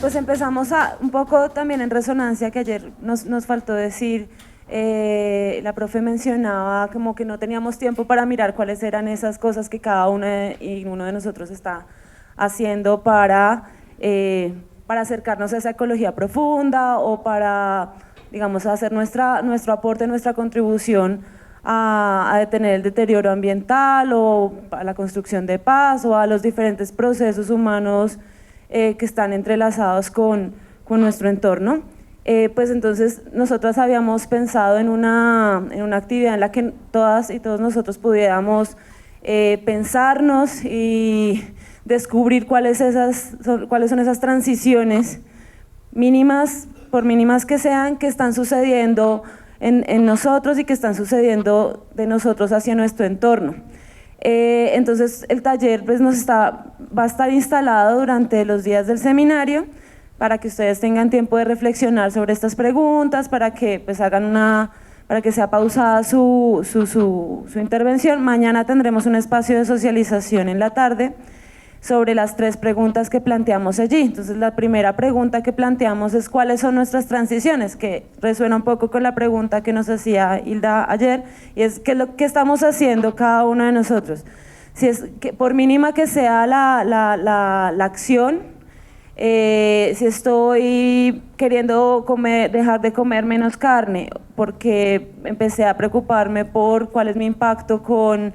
pues empezamos un poco también en resonancia, que ayer nos faltó decir, la profe mencionaba como que no teníamos tiempo para mirar cuáles eran esas cosas que cada uno y uno de nosotros está haciendo para acercarnos a esa ecología profunda o para, digamos, hacer nuestro aporte, nuestra contribución a detener el deterioro ambiental o a la construcción de paz o a los diferentes procesos humanos que están entrelazados con nuestro entorno. Pues entonces nosotras habíamos pensado en una actividad en la que todas y todos nosotros pudiéramos pensarnos y descubrir cuáles son esas transiciones mínimas, por mínimas que sean, que están sucediendo en nosotros y que están sucediendo de nosotros hacia nuestro entorno. Entonces el taller pues va a estar instalado durante los días del seminario para que ustedes tengan tiempo de reflexionar sobre estas preguntas, para que pues para que sea pausada su intervención. Mañana tendremos un espacio de socialización en la tarde sobre las 3 preguntas que planteamos allí. Entonces la primera pregunta que planteamos es ¿cuáles son nuestras transiciones? Que resuena un poco con la pregunta que nos hacía Hilda ayer, y es ¿qué es lo que estamos haciendo cada uno de nosotros? Si es que, por mínima que sea la acción, si estoy queriendo dejar de comer menos carne porque empecé a preocuparme por cuál es mi impacto con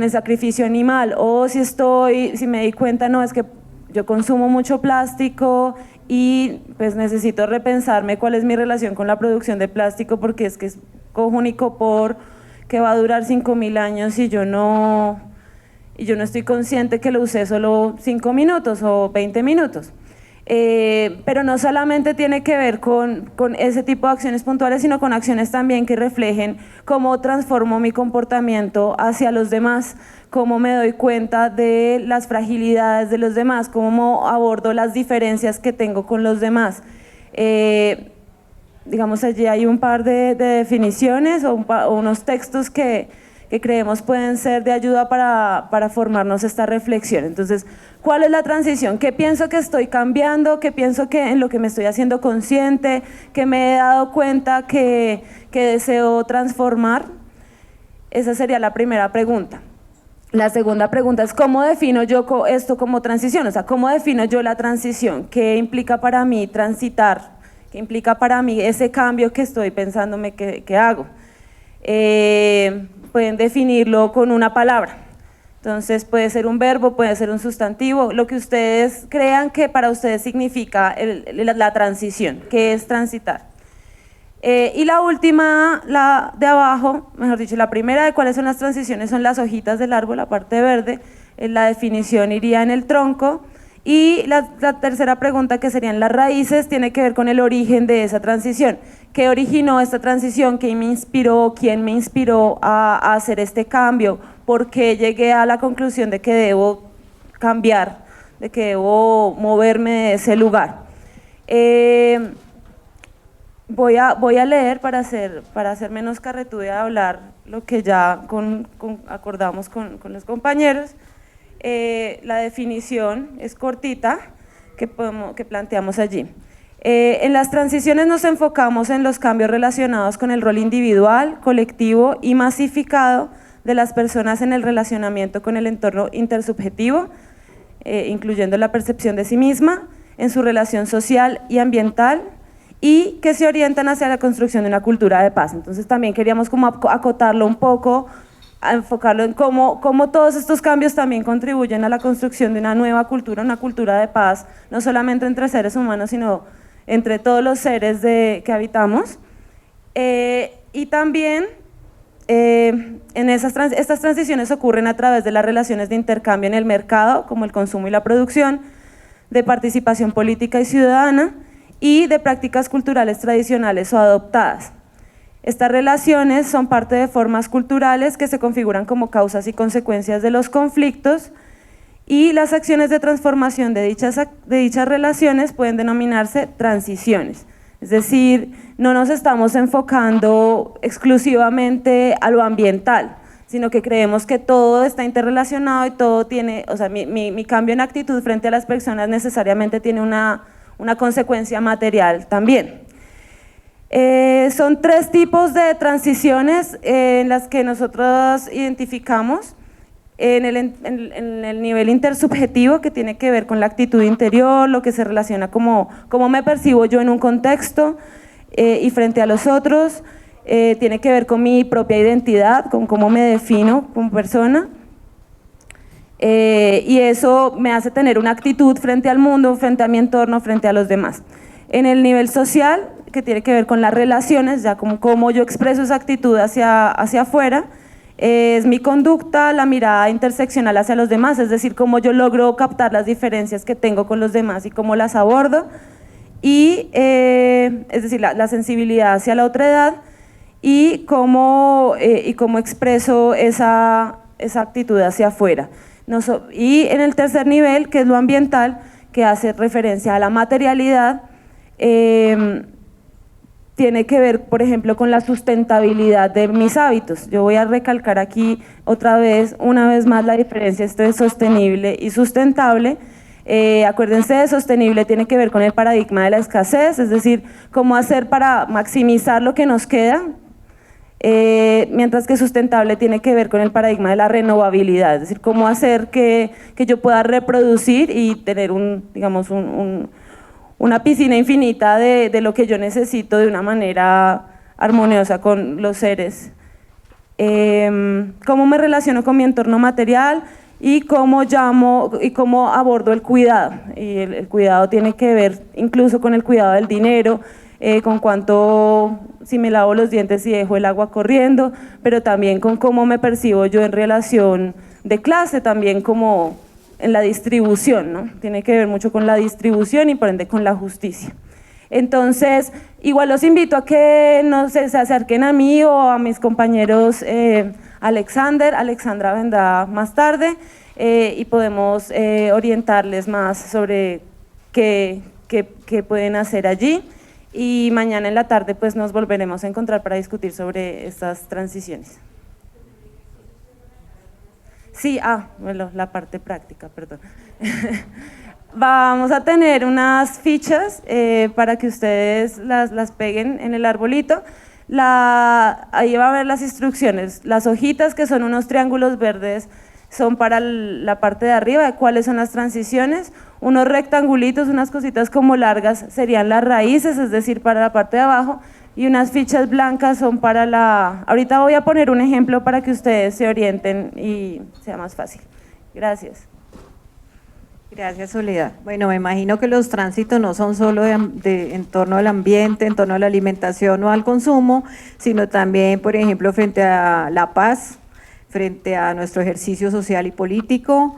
el sacrificio animal, o si me di cuenta, no, es que yo consumo mucho plástico y pues necesito repensarme cuál es mi relación con la producción de plástico, porque es que es cojo un icopor que va a durar 5.000 años y yo no estoy consciente que lo usé solo 5 minutos o 20 minutos. Pero no solamente tiene que ver con ese tipo de acciones puntuales, sino con acciones también que reflejen cómo transformo mi comportamiento hacia los demás, cómo me doy cuenta de las fragilidades de los demás, cómo abordo las diferencias que tengo con los demás. Digamos, allí hay un par de definiciones o unos textos que creemos pueden ser de ayuda para formarnos esta reflexión. Entonces, ¿cuál es la transición? ¿Qué pienso que estoy cambiando? ¿Qué pienso que en lo que me estoy haciendo consciente? ¿Que me he dado cuenta que deseo transformar? Esa sería la primera pregunta. La segunda pregunta es ¿cómo defino yo esto como transición? O sea, ¿cómo defino yo la transición? ¿Qué implica para mí transitar? ¿Qué implica para mí ese cambio que estoy pensándome que hago? Pueden definirlo con una palabra. Entonces puede ser un verbo, puede ser un sustantivo, lo que ustedes crean que para ustedes significa la transición, que es transitar. Y la última, la de abajo, mejor dicho, la primera de cuáles son las transiciones son las hojitas del árbol, la parte verde, la definición iría en el tronco, y la tercera pregunta, que serían las raíces, tiene que ver con el origen de esa transición. ¿Qué originó esta transición? ¿Qué me inspiró? ¿Quién me inspiró a hacer este cambio? ¿Por qué llegué a la conclusión de que debo cambiar, de que debo moverme de ese lugar? Voy a leer para hacer menos carretuda y hablar lo que ya acordamos con los compañeros. La definición es cortita que planteamos allí. En las transiciones nos enfocamos en los cambios relacionados con el rol individual, colectivo y masificado de las personas en el relacionamiento con el entorno intersubjetivo, incluyendo la percepción de sí misma, en su relación social y ambiental, y que se orientan hacia la construcción de una cultura de paz. Entonces también queríamos como acotarlo un poco, a enfocarlo en cómo todos estos cambios también contribuyen a la construcción de una nueva cultura, una cultura de paz, no solamente entre seres humanos, sino entre todos los seres que habitamos. Y también estas transiciones ocurren a través de las relaciones de intercambio en el mercado, como el consumo y la producción, de participación política y ciudadana, y de prácticas culturales tradicionales o adoptadas. Estas relaciones son parte de formas culturales que se configuran como causas y consecuencias de los conflictos, y las acciones de transformación de dichas relaciones pueden denominarse transiciones. Es decir, no nos estamos enfocando exclusivamente a lo ambiental, sino que creemos que todo está interrelacionado y todo tiene, o sea, mi cambio en actitud frente a las personas necesariamente tiene una una consecuencia material también. Son 3 tipos de transiciones en las que nosotros identificamos. En el nivel intersubjetivo, que tiene que ver con la actitud interior, lo que se relaciona cómo me percibo yo en un contexto y frente a los otros, tiene que ver con mi propia identidad, con cómo me defino como persona, y eso me hace tener una actitud frente al mundo, frente a mi entorno, frente a los demás. En el nivel social, que tiene que ver con las relaciones, ya como cómo yo expreso esa actitud hacia afuera, es mi conducta, la mirada interseccional hacia los demás, es decir, cómo yo logro captar las diferencias que tengo con los demás y cómo las abordo, y es decir, la sensibilidad hacia la otredad y cómo expreso esa actitud hacia afuera. Y en el tercer nivel, que es lo ambiental, que hace referencia a la materialidad, tiene que ver, por ejemplo, con la sustentabilidad de mis hábitos. Yo voy a recalcar aquí una vez más la diferencia entre sostenible y sustentable. Acuérdense, de sostenible tiene que ver con el paradigma de la escasez, es decir, cómo hacer para maximizar lo que nos queda, mientras que sustentable tiene que ver con el paradigma de la renovabilidad, es decir, cómo hacer que yo pueda reproducir y tener una piscina infinita de lo que yo necesito de una manera armoniosa con los seres. Cómo me relaciono con mi entorno material y cómo abordo el cuidado. Y el cuidado tiene que ver incluso con el cuidado del dinero, con si me lavo los dientes y dejo el agua corriendo, pero también con cómo me percibo yo en relación de clase, también como en la distribución, ¿no? Tiene que ver mucho con la distribución y por ende con la justicia. Entonces, igual los invito a que se acerquen a mí o a mis compañeros Alexandra vendrá más tarde y podemos orientarles más sobre qué pueden hacer allí, y mañana en la tarde pues nos volveremos a encontrar para discutir sobre estas transiciones. Sí, bueno, la parte práctica, perdón. Vamos a tener unas fichas para que ustedes las peguen en el arbolito. Ahí va a ver las instrucciones. Las hojitas, que son unos triángulos verdes, son para la parte de arriba, de cuáles son las transiciones. Unos rectangulitos, unas cositas como largas, serían las raíces, es decir, para la parte de abajo. Y unas fichas blancas son para ahorita voy a poner un ejemplo para que ustedes se orienten y sea más fácil. Gracias. Gracias, Soledad. Bueno, me imagino que los tránsitos no son solo en torno al ambiente, en torno a la alimentación o al consumo, sino también, por ejemplo, frente a la paz, frente a nuestro ejercicio social y político.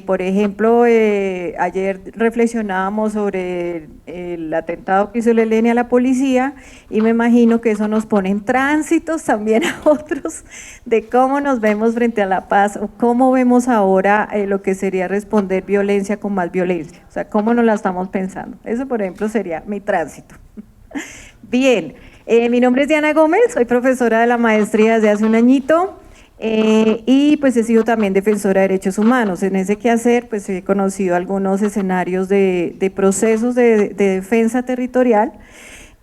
Por ejemplo, ayer reflexionábamos sobre el atentado que hizo el ELN a la policía, y me imagino que eso nos pone en tránsitos también a otros de cómo nos vemos frente a la paz, o cómo vemos ahora lo que sería responder violencia con más violencia, o sea, cómo nos la estamos pensando. Eso, por ejemplo, sería mi tránsito. Bien, mi nombre es Diana Gómez, soy profesora de la maestría desde hace un añito. Y pues he sido también defensora de derechos humanos. En ese quehacer pues he conocido algunos escenarios de procesos de defensa territorial,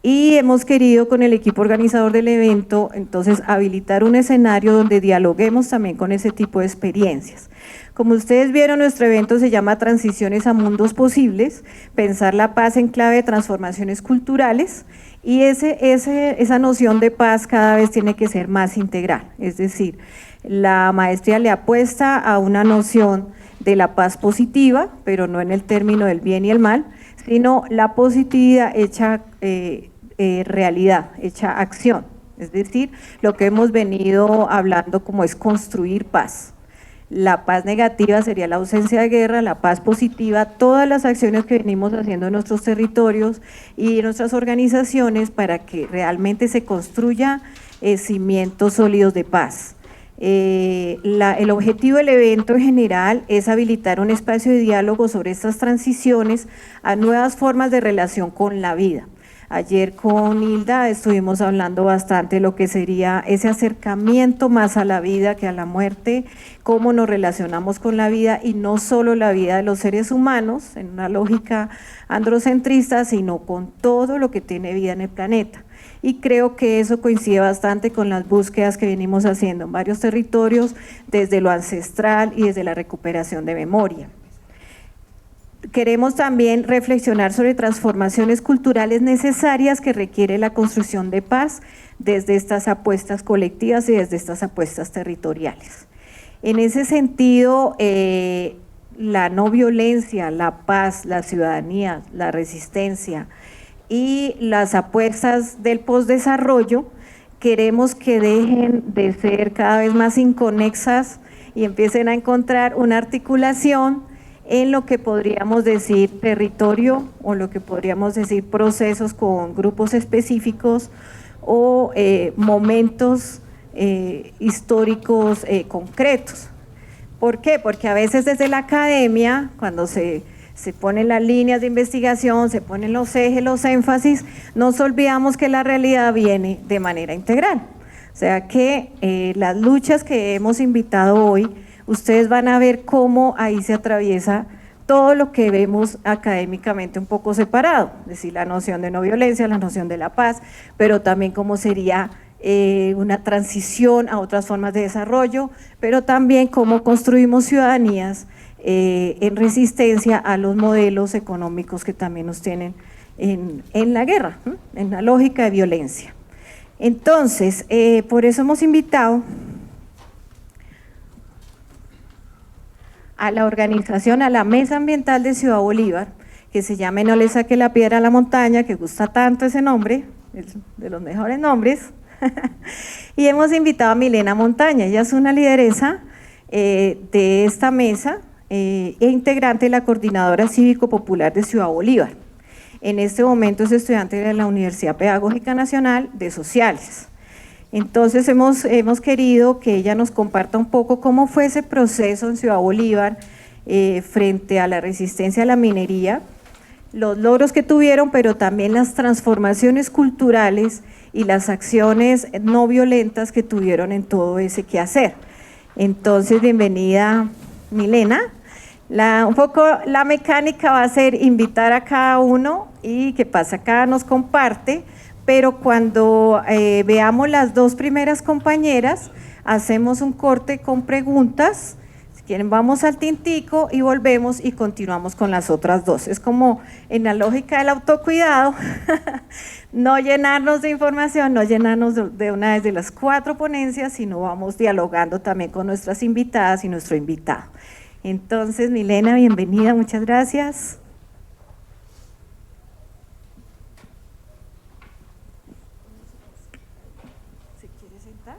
y hemos querido con el equipo organizador del evento entonces habilitar un escenario donde dialoguemos también con ese tipo de experiencias. Como ustedes vieron, nuestro evento se llama Transiciones a Mundos Posibles, pensar la paz en clave de transformaciones culturales, y esa noción de paz cada vez tiene que ser más integral, es decir, la maestría le apuesta a una noción de la paz positiva, pero no en el término del bien y el mal, sino la positividad hecha realidad, hecha acción, es decir, lo que hemos venido hablando como es construir paz. La paz negativa sería la ausencia de guerra, la paz positiva, todas las acciones que venimos haciendo en nuestros territorios y en nuestras organizaciones para que realmente se construya cimientos sólidos de paz. El objetivo del evento en general es habilitar un espacio de diálogo sobre estas transiciones a nuevas formas de relación con la vida, Ayer con Hilda estuvimos hablando bastante de lo que sería ese acercamiento más a la vida que a la muerte, cómo nos relacionamos con la vida y no solo la vida de los seres humanos en una lógica androcentrista, sino con todo lo que tiene vida en el planeta. Y creo que eso coincide bastante con las búsquedas que venimos haciendo en varios territorios, desde lo ancestral y desde la recuperación de memoria. Queremos también reflexionar sobre transformaciones culturales necesarias que requiere la construcción de paz desde estas apuestas colectivas y desde estas apuestas territoriales. En ese sentido, la no violencia, la paz, la ciudadanía, la resistencia y las apuestas del postdesarrollo, queremos que dejen de ser cada vez más inconexas y empiecen a encontrar una articulación en lo que podríamos decir territorio o lo que podríamos decir procesos con grupos específicos o momentos históricos concretos. ¿Por qué? Porque a veces desde la academia, cuando se ponen las líneas de investigación, se ponen los ejes, los énfasis, nos olvidamos que la realidad viene de manera integral. O sea que las luchas que hemos invitado hoy, ustedes van a ver cómo ahí se atraviesa todo lo que vemos académicamente un poco separado, es decir, la noción de no violencia, la noción de la paz, pero también cómo sería una transición a otras formas de desarrollo, pero también cómo construimos ciudadanías en resistencia a los modelos económicos que también nos tienen en la guerra, en la lógica de violencia. Entonces, por eso hemos invitado a la organización, a la Mesa Ambiental de Ciudad Bolívar, que se llama No le saque la piedra a la montaña, que gusta tanto ese nombre, es de los mejores nombres, y hemos invitado a Milena Montaña. Ella es una lideresa de esta mesa e integrante de la Coordinadora Cívico Popular de Ciudad Bolívar. En este momento es estudiante de la Universidad Pedagógica Nacional de Sociales. Entonces hemos querido que ella nos comparta un poco cómo fue ese proceso en Ciudad Bolívar frente a la resistencia a la minería, los logros que tuvieron, pero también las transformaciones culturales y las acciones no violentas que tuvieron en todo ese quehacer. Entonces, bienvenida Milena. Un poco la mecánica va a ser invitar a cada uno y que pasa acá nos comparte, pero cuando veamos las dos primeras compañeras, hacemos un corte con preguntas. Si quieren, vamos al tintico y volvemos y continuamos con las otras dos. Es como en la lógica del autocuidado, no llenarnos de información, no llenarnos de una vez de las 4 ponencias, sino vamos dialogando también con nuestras invitadas y nuestro invitado. Entonces, Milena, bienvenida, muchas gracias. ¿Se quiere sentar?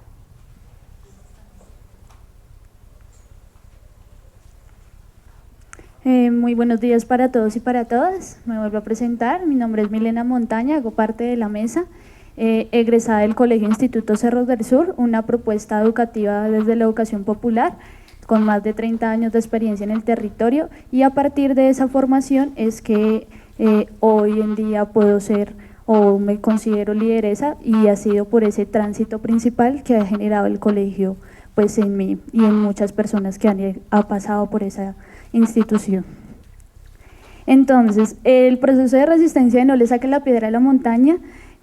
Muy buenos días para todos y para todas. Me vuelvo a presentar. Mi nombre es Milena Montaña, hago parte de la mesa, egresada del Colegio Instituto Cerros del Sur, una propuesta educativa desde la educación popular, con más de 30 años de experiencia en el territorio, y a partir de esa formación es que hoy en día puedo ser o me considero lideresa, y ha sido por ese tránsito principal que ha generado el colegio pues en mí y en muchas personas que han pasado por esa institución. Entonces, el proceso de resistencia de No le saque la piedra a la montaña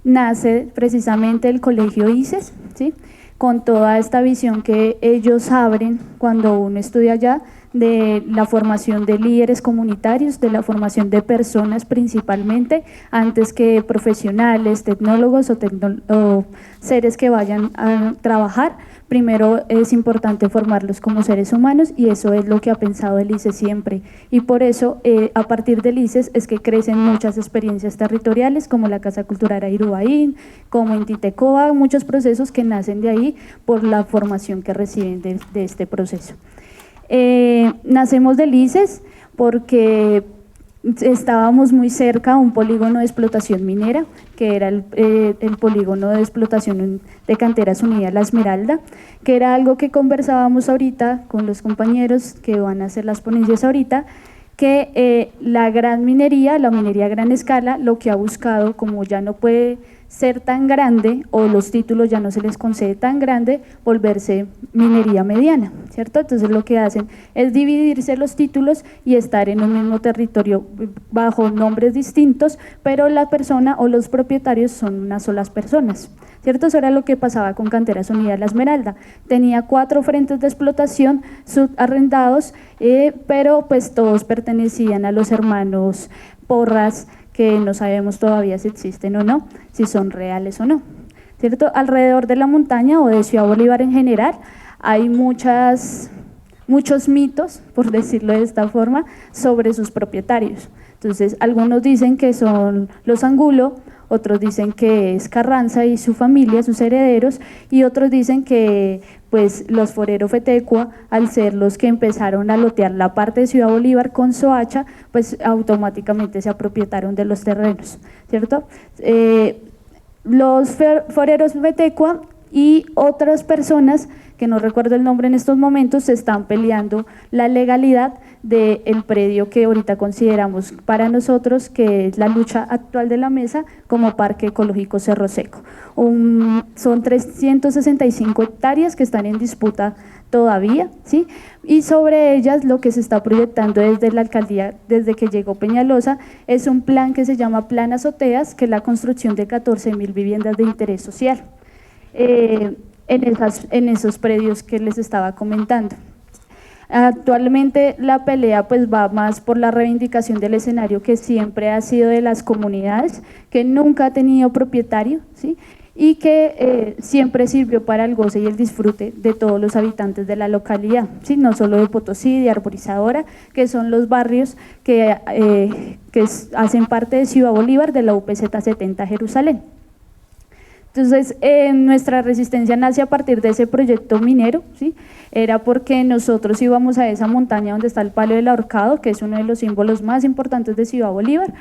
nace precisamente del colegio ICES, ¿sí?, con toda esta visión que ellos abren cuando uno estudia allá, de la formación de líderes comunitarios, de la formación de personas principalmente, antes que profesionales, tecnólogos o seres que vayan a trabajar. Primero es importante formarlos como seres humanos, y eso es lo que ha pensado el ICES siempre, y por eso a partir del ICES es que crecen muchas experiencias territoriales como la Casa Cultural Airubaín, como en Titecoa, muchos procesos que nacen de ahí por la formación que reciben de este proceso. Nacemos del ICES porque estábamos muy cerca a un polígono de explotación minera, que era el polígono de explotación de Canteras Unidas La Esmeralda, que era algo que conversábamos ahorita con los compañeros que van a hacer las ponencias ahorita, que la gran minería, la minería a gran escala, lo que ha buscado, como ya no puede ser tan grande o los títulos ya no se les concede tan grande, volverse minería mediana, ¿cierto? Entonces lo que hacen es dividirse los títulos y estar en un mismo territorio bajo nombres distintos, pero la persona o los propietarios son unas solas personas, ¿cierto? Eso era lo que pasaba con Canteras Unidas La Esmeralda. Tenía 4 frentes de explotación subarrendados, pero pues todos pertenecían a los hermanos Porras, que no sabemos todavía si existen o no, si son reales o no, ¿cierto? Alrededor de la montaña o de Ciudad Bolívar en general hay muchos mitos, por decirlo de esta forma, sobre sus propietarios. Entonces, algunos dicen que son los Angulo, otros dicen que es Carranza y su familia, sus herederos, y otros dicen que pues los Forero Fetecua, al ser los que empezaron a lotear la parte de Ciudad Bolívar con Soacha, pues automáticamente se apropietaron de los terrenos, ¿cierto? Los Foreros Fetecua y otras personas, que no recuerdo el nombre en estos momentos, se están peleando la legalidad del predio que ahorita consideramos para nosotros que es la lucha actual de la mesa como Parque Ecológico Cerro Seco. Son 365 hectáreas que están en disputa todavía, ¿sí? Y sobre ellas lo que se está proyectando desde la alcaldía, desde que llegó Peñalosa, es un plan que se llama Plan Azoteas, que es la construcción de 14.000 viviendas de interés social en esos predios que les estaba comentando. Actualmente la pelea pues va más por la reivindicación del escenario que siempre ha sido de las comunidades, que nunca ha tenido propietario, ¿sí? Y que siempre sirvió para el goce y el disfrute de todos los habitantes de la localidad, ¿sí? No solo de Potosí, de Arborizadora, que son los barrios que hacen parte de Ciudad Bolívar, de la UPZ 70 Jerusalén. Entonces, nuestra resistencia nace a partir de ese proyecto minero, ¿sí? Era porque nosotros íbamos a esa montaña donde está el Palo del Ahorcado, que es uno de los símbolos más importantes de Ciudad Bolívar,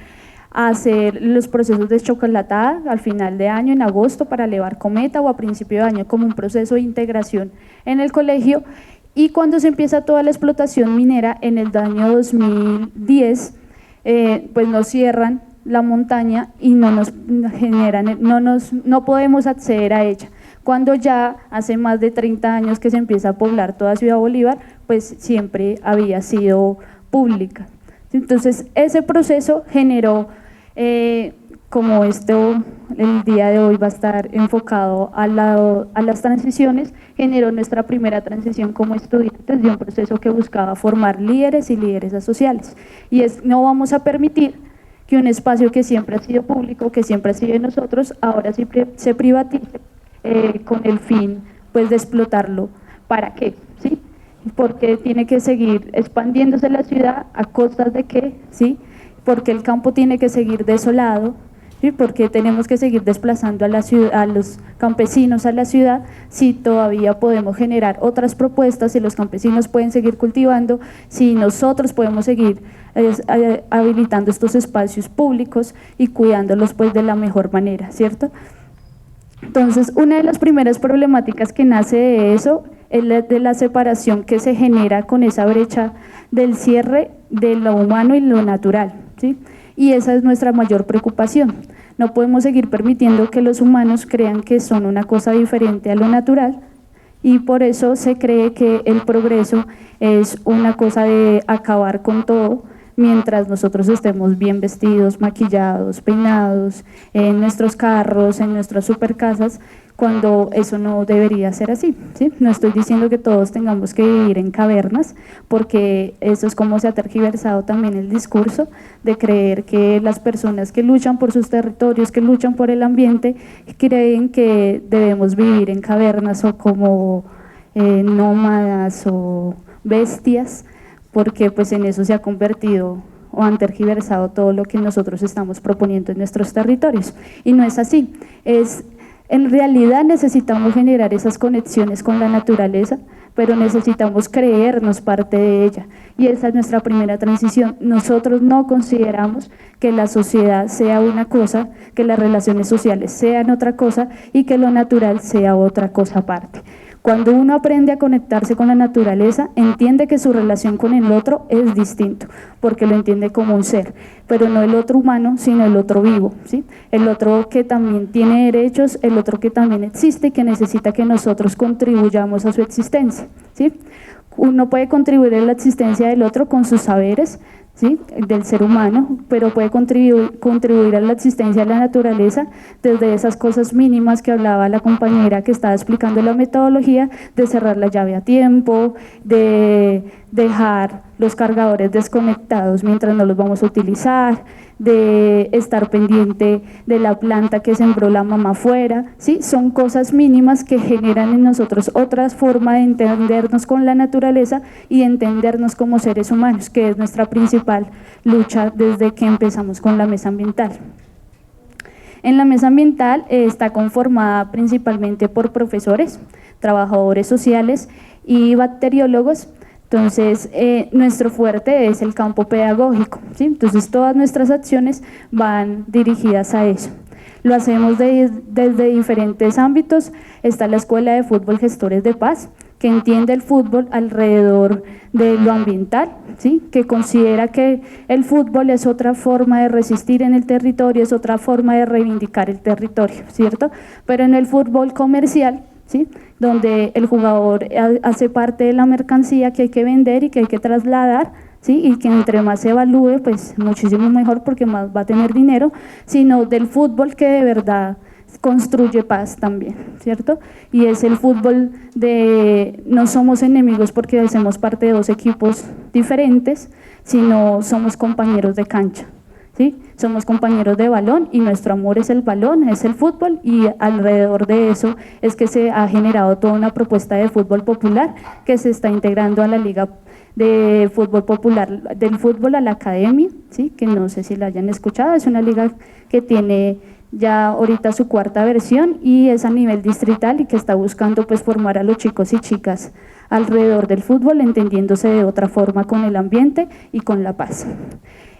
a hacer los procesos de chocolatada al final de año, en agosto, para elevar cometa, o a principio de año como un proceso de integración en el colegio. Y cuando se empieza toda la explotación minera en el año 2010, pues nos cierran la montaña y no podemos acceder a ella. Cuando ya hace más de 30 años que se empieza a poblar toda Ciudad Bolívar, pues siempre había sido pública. Entonces ese proceso generó, como el día de hoy va a estar enfocado a las transiciones, generó nuestra primera transición como estudiantes de un proceso que buscaba formar líderes y lideresas sociales. Y no vamos a permitir que un espacio que siempre ha sido público, que siempre ha sido de nosotros, ahora se privatice con el fin pues de explotarlo. ¿Para qué? ¿Sí? Porque tiene que seguir expandiéndose la ciudad a costas de qué, ¿sí? Porque el campo tiene que seguir desolado, ¿sí? Porque tenemos que seguir desplazando a los campesinos a la ciudad, si todavía podemos generar otras propuestas, si los campesinos pueden seguir cultivando, si nosotros podemos seguir habilitando estos espacios públicos y cuidándolos pues de la mejor manera, ¿cierto? Entonces, una de las primeras problemáticas que nace de eso es la de la separación que se genera con esa brecha del cierre de lo humano y lo natural, ¿sí? Y esa es nuestra mayor preocupación. No podemos seguir permitiendo que los humanos crean que son una cosa diferente a lo natural, y por eso se cree que el progreso es una cosa de acabar con todo, mientras nosotros estemos bien vestidos, maquillados, peinados, en nuestros carros, en nuestras supercasas, cuando eso no debería ser así, ¿sí? No estoy diciendo que todos tengamos que vivir en cavernas, porque eso es como se ha tergiversado también el discurso de creer que las personas que luchan por sus territorios, que luchan por el ambiente, creen que debemos vivir en cavernas o como nómadas o bestias, porque pues en eso se ha convertido o han tergiversado todo lo que nosotros estamos proponiendo en nuestros territorios. Y no es así, en realidad necesitamos generar esas conexiones con la naturaleza, pero necesitamos creernos parte de ella, y esa es nuestra primera transición. Nosotros no consideramos que la sociedad sea una cosa, que las relaciones sociales sean otra cosa y que lo natural sea otra cosa aparte. Cuando uno aprende a conectarse con la naturaleza, entiende que su relación con el otro es distinto, porque lo entiende como un ser, pero no el otro humano, sino el otro vivo, ¿sí? El otro que también tiene derechos, el otro que también existe y que necesita que nosotros contribuyamos a su existencia, ¿sí? Uno puede contribuir a la existencia del otro con sus saberes, ¿sí?, del ser humano, pero puede contribuir a la existencia de la naturaleza desde esas cosas mínimas que hablaba la compañera que estaba explicando la metodología, de cerrar la llave a tiempo, de dejar los cargadores desconectados mientras no los vamos a utilizar, de estar pendiente de la planta que sembró la mamá afuera, ¿sí? Son cosas mínimas que generan en nosotros otra forma de entendernos con la naturaleza y entendernos como seres humanos, que es nuestra principal lucha desde que empezamos con la mesa ambiental. En la mesa ambiental está conformada principalmente por profesores, trabajadores sociales y bacteriólogos. Entonces, nuestro fuerte es el campo pedagógico, ¿sí? Entonces, todas nuestras acciones van dirigidas a eso. Lo hacemos desde diferentes ámbitos. Está la Escuela de Fútbol Gestores de Paz, que entiende el fútbol alrededor de lo ambiental, ¿sí? Que considera que el fútbol es otra forma de resistir en el territorio, es otra forma de reivindicar el territorio, ¿cierto? Pero en el fútbol comercial, ¿sí?, donde el jugador hace parte de la mercancía que hay que vender y que hay que trasladar, ¿sí?, y que entre más se evalúe, pues muchísimo mejor porque más va a tener dinero, sino del fútbol que de verdad construye paz también, ¿cierto? Y es el fútbol de no somos enemigos porque hacemos parte de dos equipos diferentes, sino somos compañeros de cancha, ¿sí? Somos compañeros de balón y nuestro amor es el balón, es el fútbol, y alrededor de eso es que se ha generado toda una propuesta de fútbol popular que se está integrando a la Liga de Fútbol Popular, del fútbol a la academia, ¿sí?, que no sé si la hayan escuchado. Es una liga que tiene ya ahorita su cuarta versión y es a nivel distrital y que está buscando pues formar a los chicos y chicas alrededor del fútbol, entendiéndose de otra forma con el ambiente y con la paz.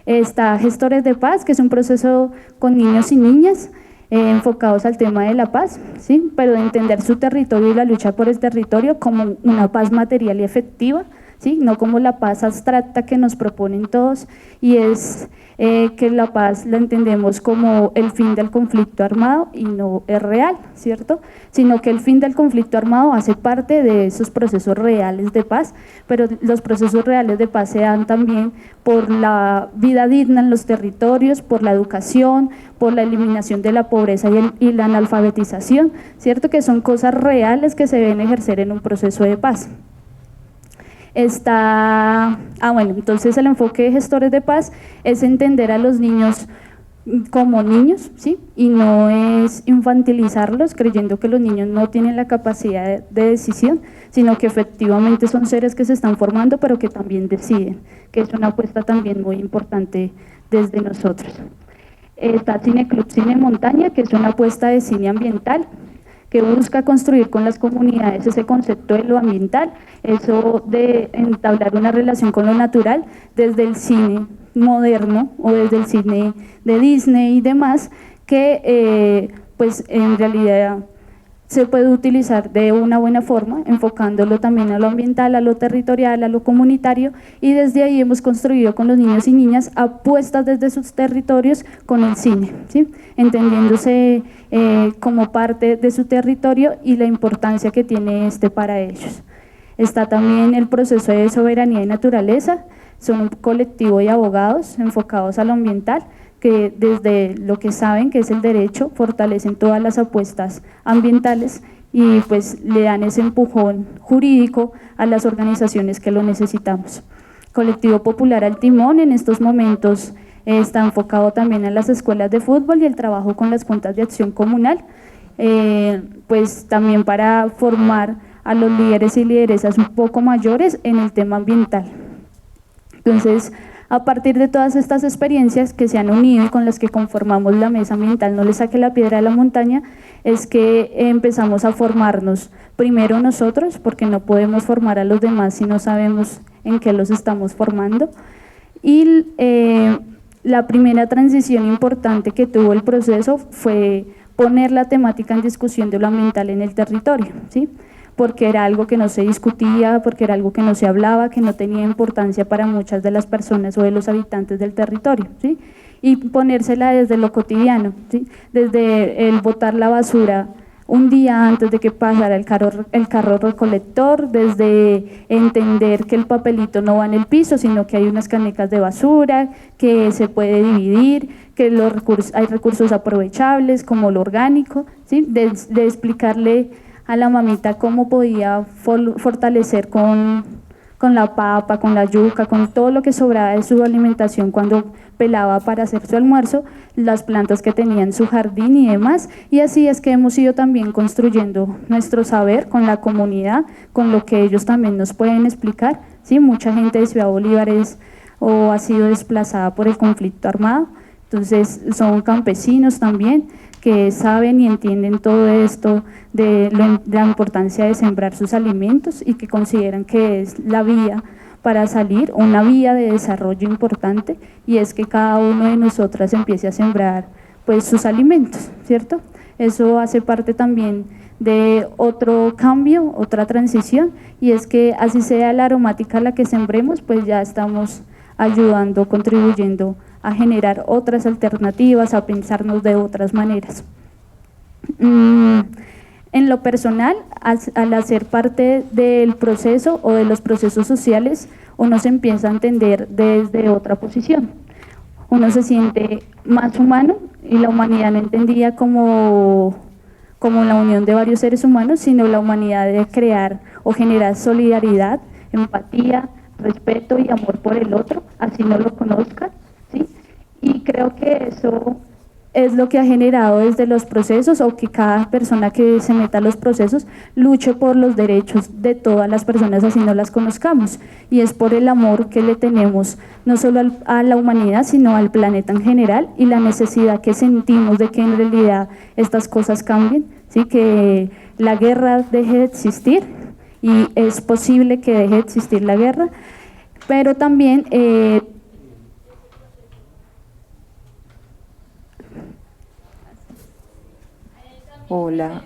Está Gestores de Paz, que es un proceso con niños y niñas enfocados al tema de la paz, ¿sí?, pero de entender su territorio y la lucha por el territorio como una paz material y efectiva, ¿sí?, no como la paz abstracta que nos proponen todos, y es que la paz la entendemos como el fin del conflicto armado y no es real, ¿cierto?, sino que el fin del conflicto armado hace parte de esos procesos reales de paz, pero los procesos reales de paz se dan también por la vida digna en los territorios, por la educación, por la eliminación de la pobreza y la analfabetización, ¿cierto?, que son cosas reales que se deben ejercer en un proceso de paz. Entonces el enfoque de Gestores de Paz es entender a los niños como niños, ¿sí?, y no es infantilizarlos creyendo que los niños no tienen la capacidad de decisión, sino que efectivamente son seres que se están formando pero que también deciden, que es una apuesta también muy importante desde nosotros. Está Cine Club Cine Montaña, que es una apuesta de cine ambiental, que busca construir con las comunidades ese concepto de lo ambiental, eso de entablar una relación con lo natural desde el cine moderno o desde el cine de Disney y demás, que pues en realidad se puede utilizar de una buena forma, enfocándolo también a lo ambiental, a lo territorial, a lo comunitario, y desde ahí hemos construido con los niños y niñas apuestas desde sus territorios con el cine, ¿sí?, entendiéndose como parte de su territorio y la importancia que tiene este para ellos. Está también el proceso de soberanía y naturaleza, son un colectivo de abogados enfocados a lo ambiental, que desde lo que saben que es el derecho fortalecen todas las apuestas ambientales y pues le dan ese empujón jurídico a las organizaciones que lo necesitamos. Colectivo Popular Al Timón en estos momentos está enfocado también en las escuelas de fútbol y el trabajo con las juntas de acción comunal, pues también para formar a los líderes y lideresas un poco mayores en el tema ambiental. Entonces, a partir de todas estas experiencias que se han unido y con las que conformamos la mesa ambiental No le saque la piedra de la montaña, es que empezamos a formarnos primero nosotros, porque no podemos formar a los demás si no sabemos en qué los estamos formando, y la primera transición importante que tuvo el proceso fue poner la temática en discusión de lo ambiental en el territorio, ¿sí?, porque era algo que no se discutía, porque era algo que no se hablaba, que no tenía importancia para muchas de las personas o de los habitantes del territorio, ¿sí? Y ponérsela desde lo cotidiano, ¿sí? Desde el botar la basura un día antes de que pasara el carro recolector, desde entender que el papelito no va en el piso, sino que hay unas canecas de basura, que se puede dividir, que hay recursos aprovechables como lo orgánico, ¿sí? De explicarle a la mamita cómo podía fortalecer con la papa, con la yuca, con todo lo que sobraba de su alimentación cuando pelaba para hacer su almuerzo, las plantas que tenía en su jardín y demás, y así es que hemos ido también construyendo nuestro saber con la comunidad, con lo que ellos también nos pueden explicar, ¿sí? Mucha gente de Ciudad Bolívar ha sido desplazada por el conflicto armado, entonces son campesinos también que saben y entienden todo esto de la importancia de sembrar sus alimentos y que consideran que es la vía para salir, una vía de desarrollo importante, y es que cada uno de nosotras empiece a sembrar pues sus alimentos, ¿cierto? Eso hace parte también de otro cambio, otra transición, y es que así sea la aromática la que sembremos, pues ya estamos ayudando, contribuyendo a generar otras alternativas, a pensarnos de otras maneras. En lo personal, al hacer parte del proceso o de los procesos sociales, uno se empieza a entender desde otra posición. Uno se siente más humano, y la humanidad no entendía como la unión de varios seres humanos, sino la humanidad de crear o generar solidaridad, empatía, respeto y amor por el otro, así no lo conozca, ¿sí? Y creo que eso es lo que ha generado desde los procesos, o que cada persona que se meta a los procesos luche por los derechos de todas las personas, así no las conozcamos, y es por el amor que le tenemos no solo a la humanidad, sino al planeta en general, y la necesidad que sentimos de que en realidad estas cosas cambien, ¿sí? Que la guerra deje de existir, y es posible que deje de existir la guerra, pero también hola.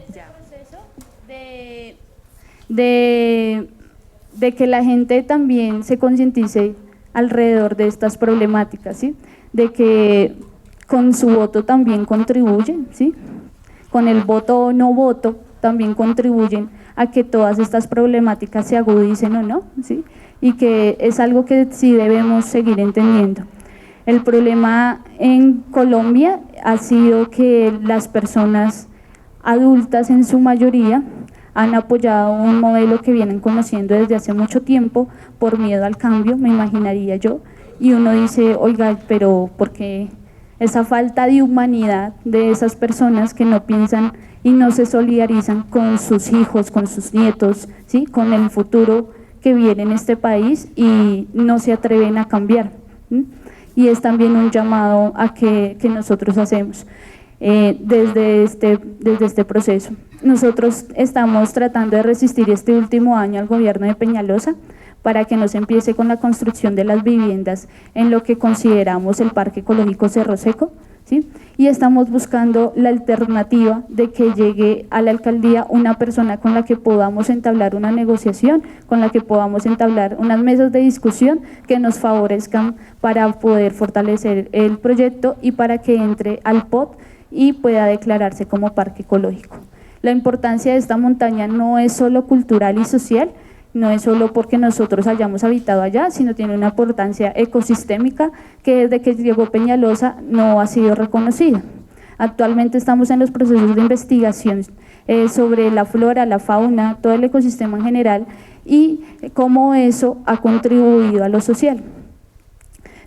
De que la gente también se concientice alrededor de estas problemáticas, ¿sí? De que con su voto también contribuyen, ¿sí? Con el voto o no voto también contribuyen a que todas estas problemáticas se agudicen o no, ¿sí? Y que es algo que sí debemos seguir entendiendo. El problema en Colombia ha sido que las personas adultas en su mayoría han apoyado un modelo que vienen conociendo desde hace mucho tiempo por miedo al cambio, me imaginaría yo, y uno dice, oiga, pero ¿por qué esa falta de humanidad de esas personas que no piensan y no se solidarizan con sus hijos, con sus nietos, ¿sí? Con el futuro que viene en este país, y no se atreven a cambiar, ¿sí? Y es también un llamado a que nosotros hacemos desde este proceso. Nosotros estamos tratando de resistir este último año al gobierno de Peñalosa para que no se empiece con la construcción de las viviendas en lo que consideramos el Parque Ecológico Cerro Seco, ¿sí? Y estamos buscando la alternativa de que llegue a la alcaldía una persona con la que podamos entablar una negociación, con la que podamos entablar unas mesas de discusión que nos favorezcan para poder fortalecer el proyecto y para que entre al POT y pueda declararse como parque ecológico. La importancia de esta montaña no es solo cultural y social, no es solo porque nosotros hayamos habitado allá, sino tiene una importancia ecosistémica que desde que llegó Peñalosa no ha sido reconocida. Actualmente estamos en los procesos de investigación sobre la flora, la fauna, todo el ecosistema en general, y cómo eso ha contribuido a lo social.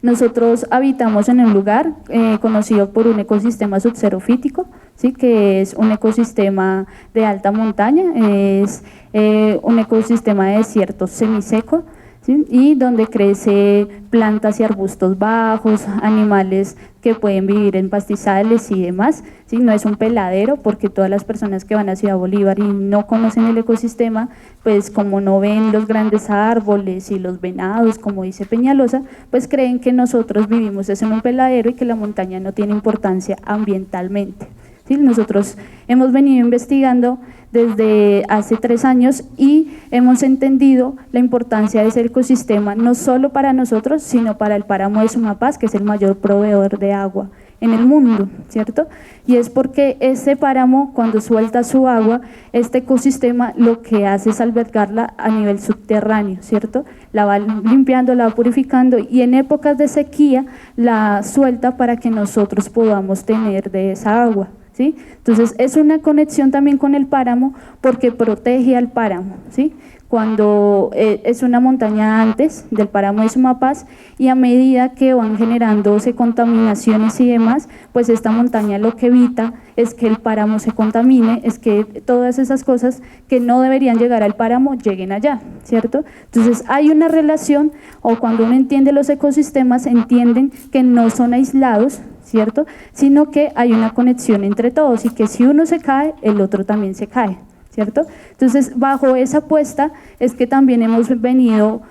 Nosotros habitamos en un lugar conocido por un ecosistema subxerofítico, ¿sí? Que es un ecosistema de alta montaña, es un ecosistema de desierto semiseco, ¿sí? Y donde crece plantas y arbustos bajos, animales que pueden vivir en pastizales y demás, ¿sí? No es un peladero, porque todas las personas que van a Ciudad Bolívar y no conocen el ecosistema, pues como no ven los grandes árboles y los venados, como dice Peñalosa, pues creen que nosotros vivimos en un peladero y que la montaña no tiene importancia ambientalmente, ¿sí? ¿sí? Nosotros hemos venido investigando desde hace 3 años y hemos entendido la importancia de ese ecosistema, no solo para nosotros, sino para el páramo de Sumapaz, que es el mayor proveedor de agua en el mundo, ¿cierto? Y es porque este páramo, cuando suelta su agua, este ecosistema lo que hace es albergarla a nivel subterráneo, ¿cierto? La va limpiando, la va purificando y en épocas de sequía la suelta para que nosotros podamos tener de esa agua, ¿sí? Entonces es una conexión también con el páramo porque protege al páramo, ¿sí? Cuando es una montaña antes del páramo de Sumapaz y a medida que van generándose contaminaciones y demás, pues esta montaña lo que evita es que el páramo se contamine, es que todas esas cosas que no deberían llegar al páramo lleguen allá, ¿cierto? Entonces hay una relación, o cuando uno entiende los ecosistemas, entienden que no son aislados, ¿cierto? Sino que hay una conexión entre todos y que si uno se cae, el otro también se cae, ¿cierto? Entonces, bajo esa apuesta es que también hemos venido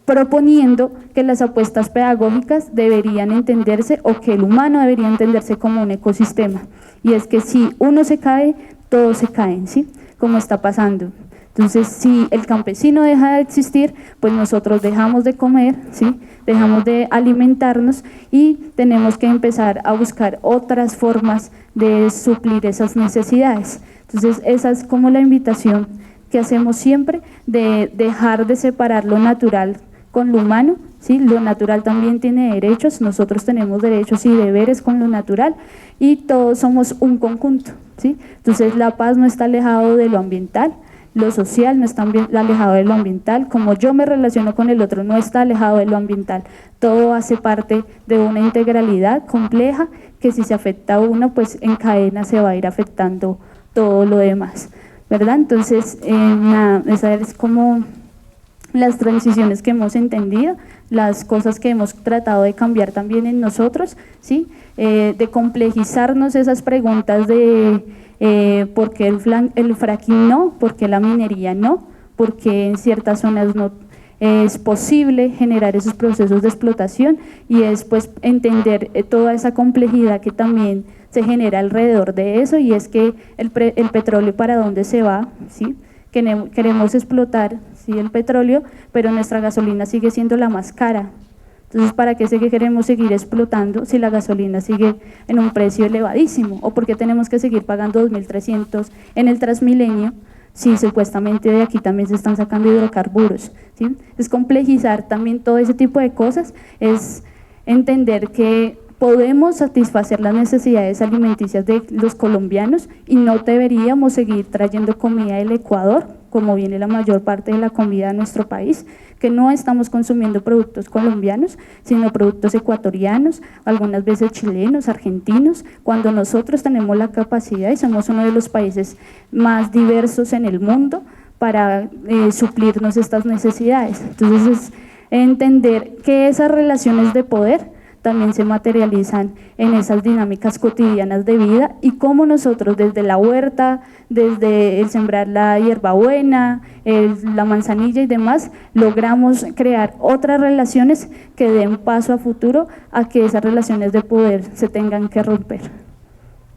proponiendo que las apuestas pedagógicas deberían entenderse o que el humano debería entenderse como un ecosistema. Y es que si uno se cae, todos se caen, ¿sí? Como está pasando. Entonces, si el campesino deja de existir, pues nosotros dejamos de comer, ¿sí? Dejamos de alimentarnos y tenemos que empezar a buscar otras formas de suplir esas necesidades. Entonces, esa es como la invitación que hacemos siempre, de dejar de separar lo natural con lo humano, ¿sí? Lo natural también tiene derechos, nosotros tenemos derechos y deberes con lo natural y todos somos un conjunto, ¿sí? Entonces, la paz no está alejado de lo ambiental, lo social no está alejado de lo ambiental, como yo me relaciono con el otro no está alejado de lo ambiental, todo hace parte de una integralidad compleja que si se afecta a uno, pues en cadena se va a ir afectando todo lo demás, ¿verdad? Entonces, esa es como las transiciones que hemos entendido, las cosas que hemos tratado de cambiar también en nosotros, ¿sí? De complejizarnos esas preguntas de por qué el fracking no, por qué la minería no, por qué en ciertas zonas no es posible generar esos procesos de explotación y después entender toda esa complejidad que también se genera alrededor de eso y es que el petróleo para dónde se va, ¿sí? Queremos explotar, ¿sí? El petróleo, pero nuestra gasolina sigue siendo la más cara. Entonces, ¿para qué queremos seguir explotando si la gasolina sigue en un precio elevadísimo? ¿O por qué tenemos que seguir pagando 2.300 en el Transmilenio si supuestamente de aquí también se están sacando hidrocarburos, ¿sí? Es complejizar también todo ese tipo de cosas, es entender que podemos satisfacer las necesidades alimenticias de los colombianos y no deberíamos seguir trayendo comida del Ecuador, como viene la mayor parte de la comida de nuestro país, que no estamos consumiendo productos colombianos, sino productos ecuatorianos, algunas veces chilenos, argentinos, cuando nosotros tenemos la capacidad y somos uno de los países más diversos en el mundo para suplirnos estas necesidades. Entonces, es entender que esas relaciones de poder también se materializan en esas dinámicas cotidianas de vida y cómo nosotros desde la huerta, desde el sembrar la hierbabuena, la manzanilla y demás, logramos crear otras relaciones que den paso a futuro a que esas relaciones de poder se tengan que romper.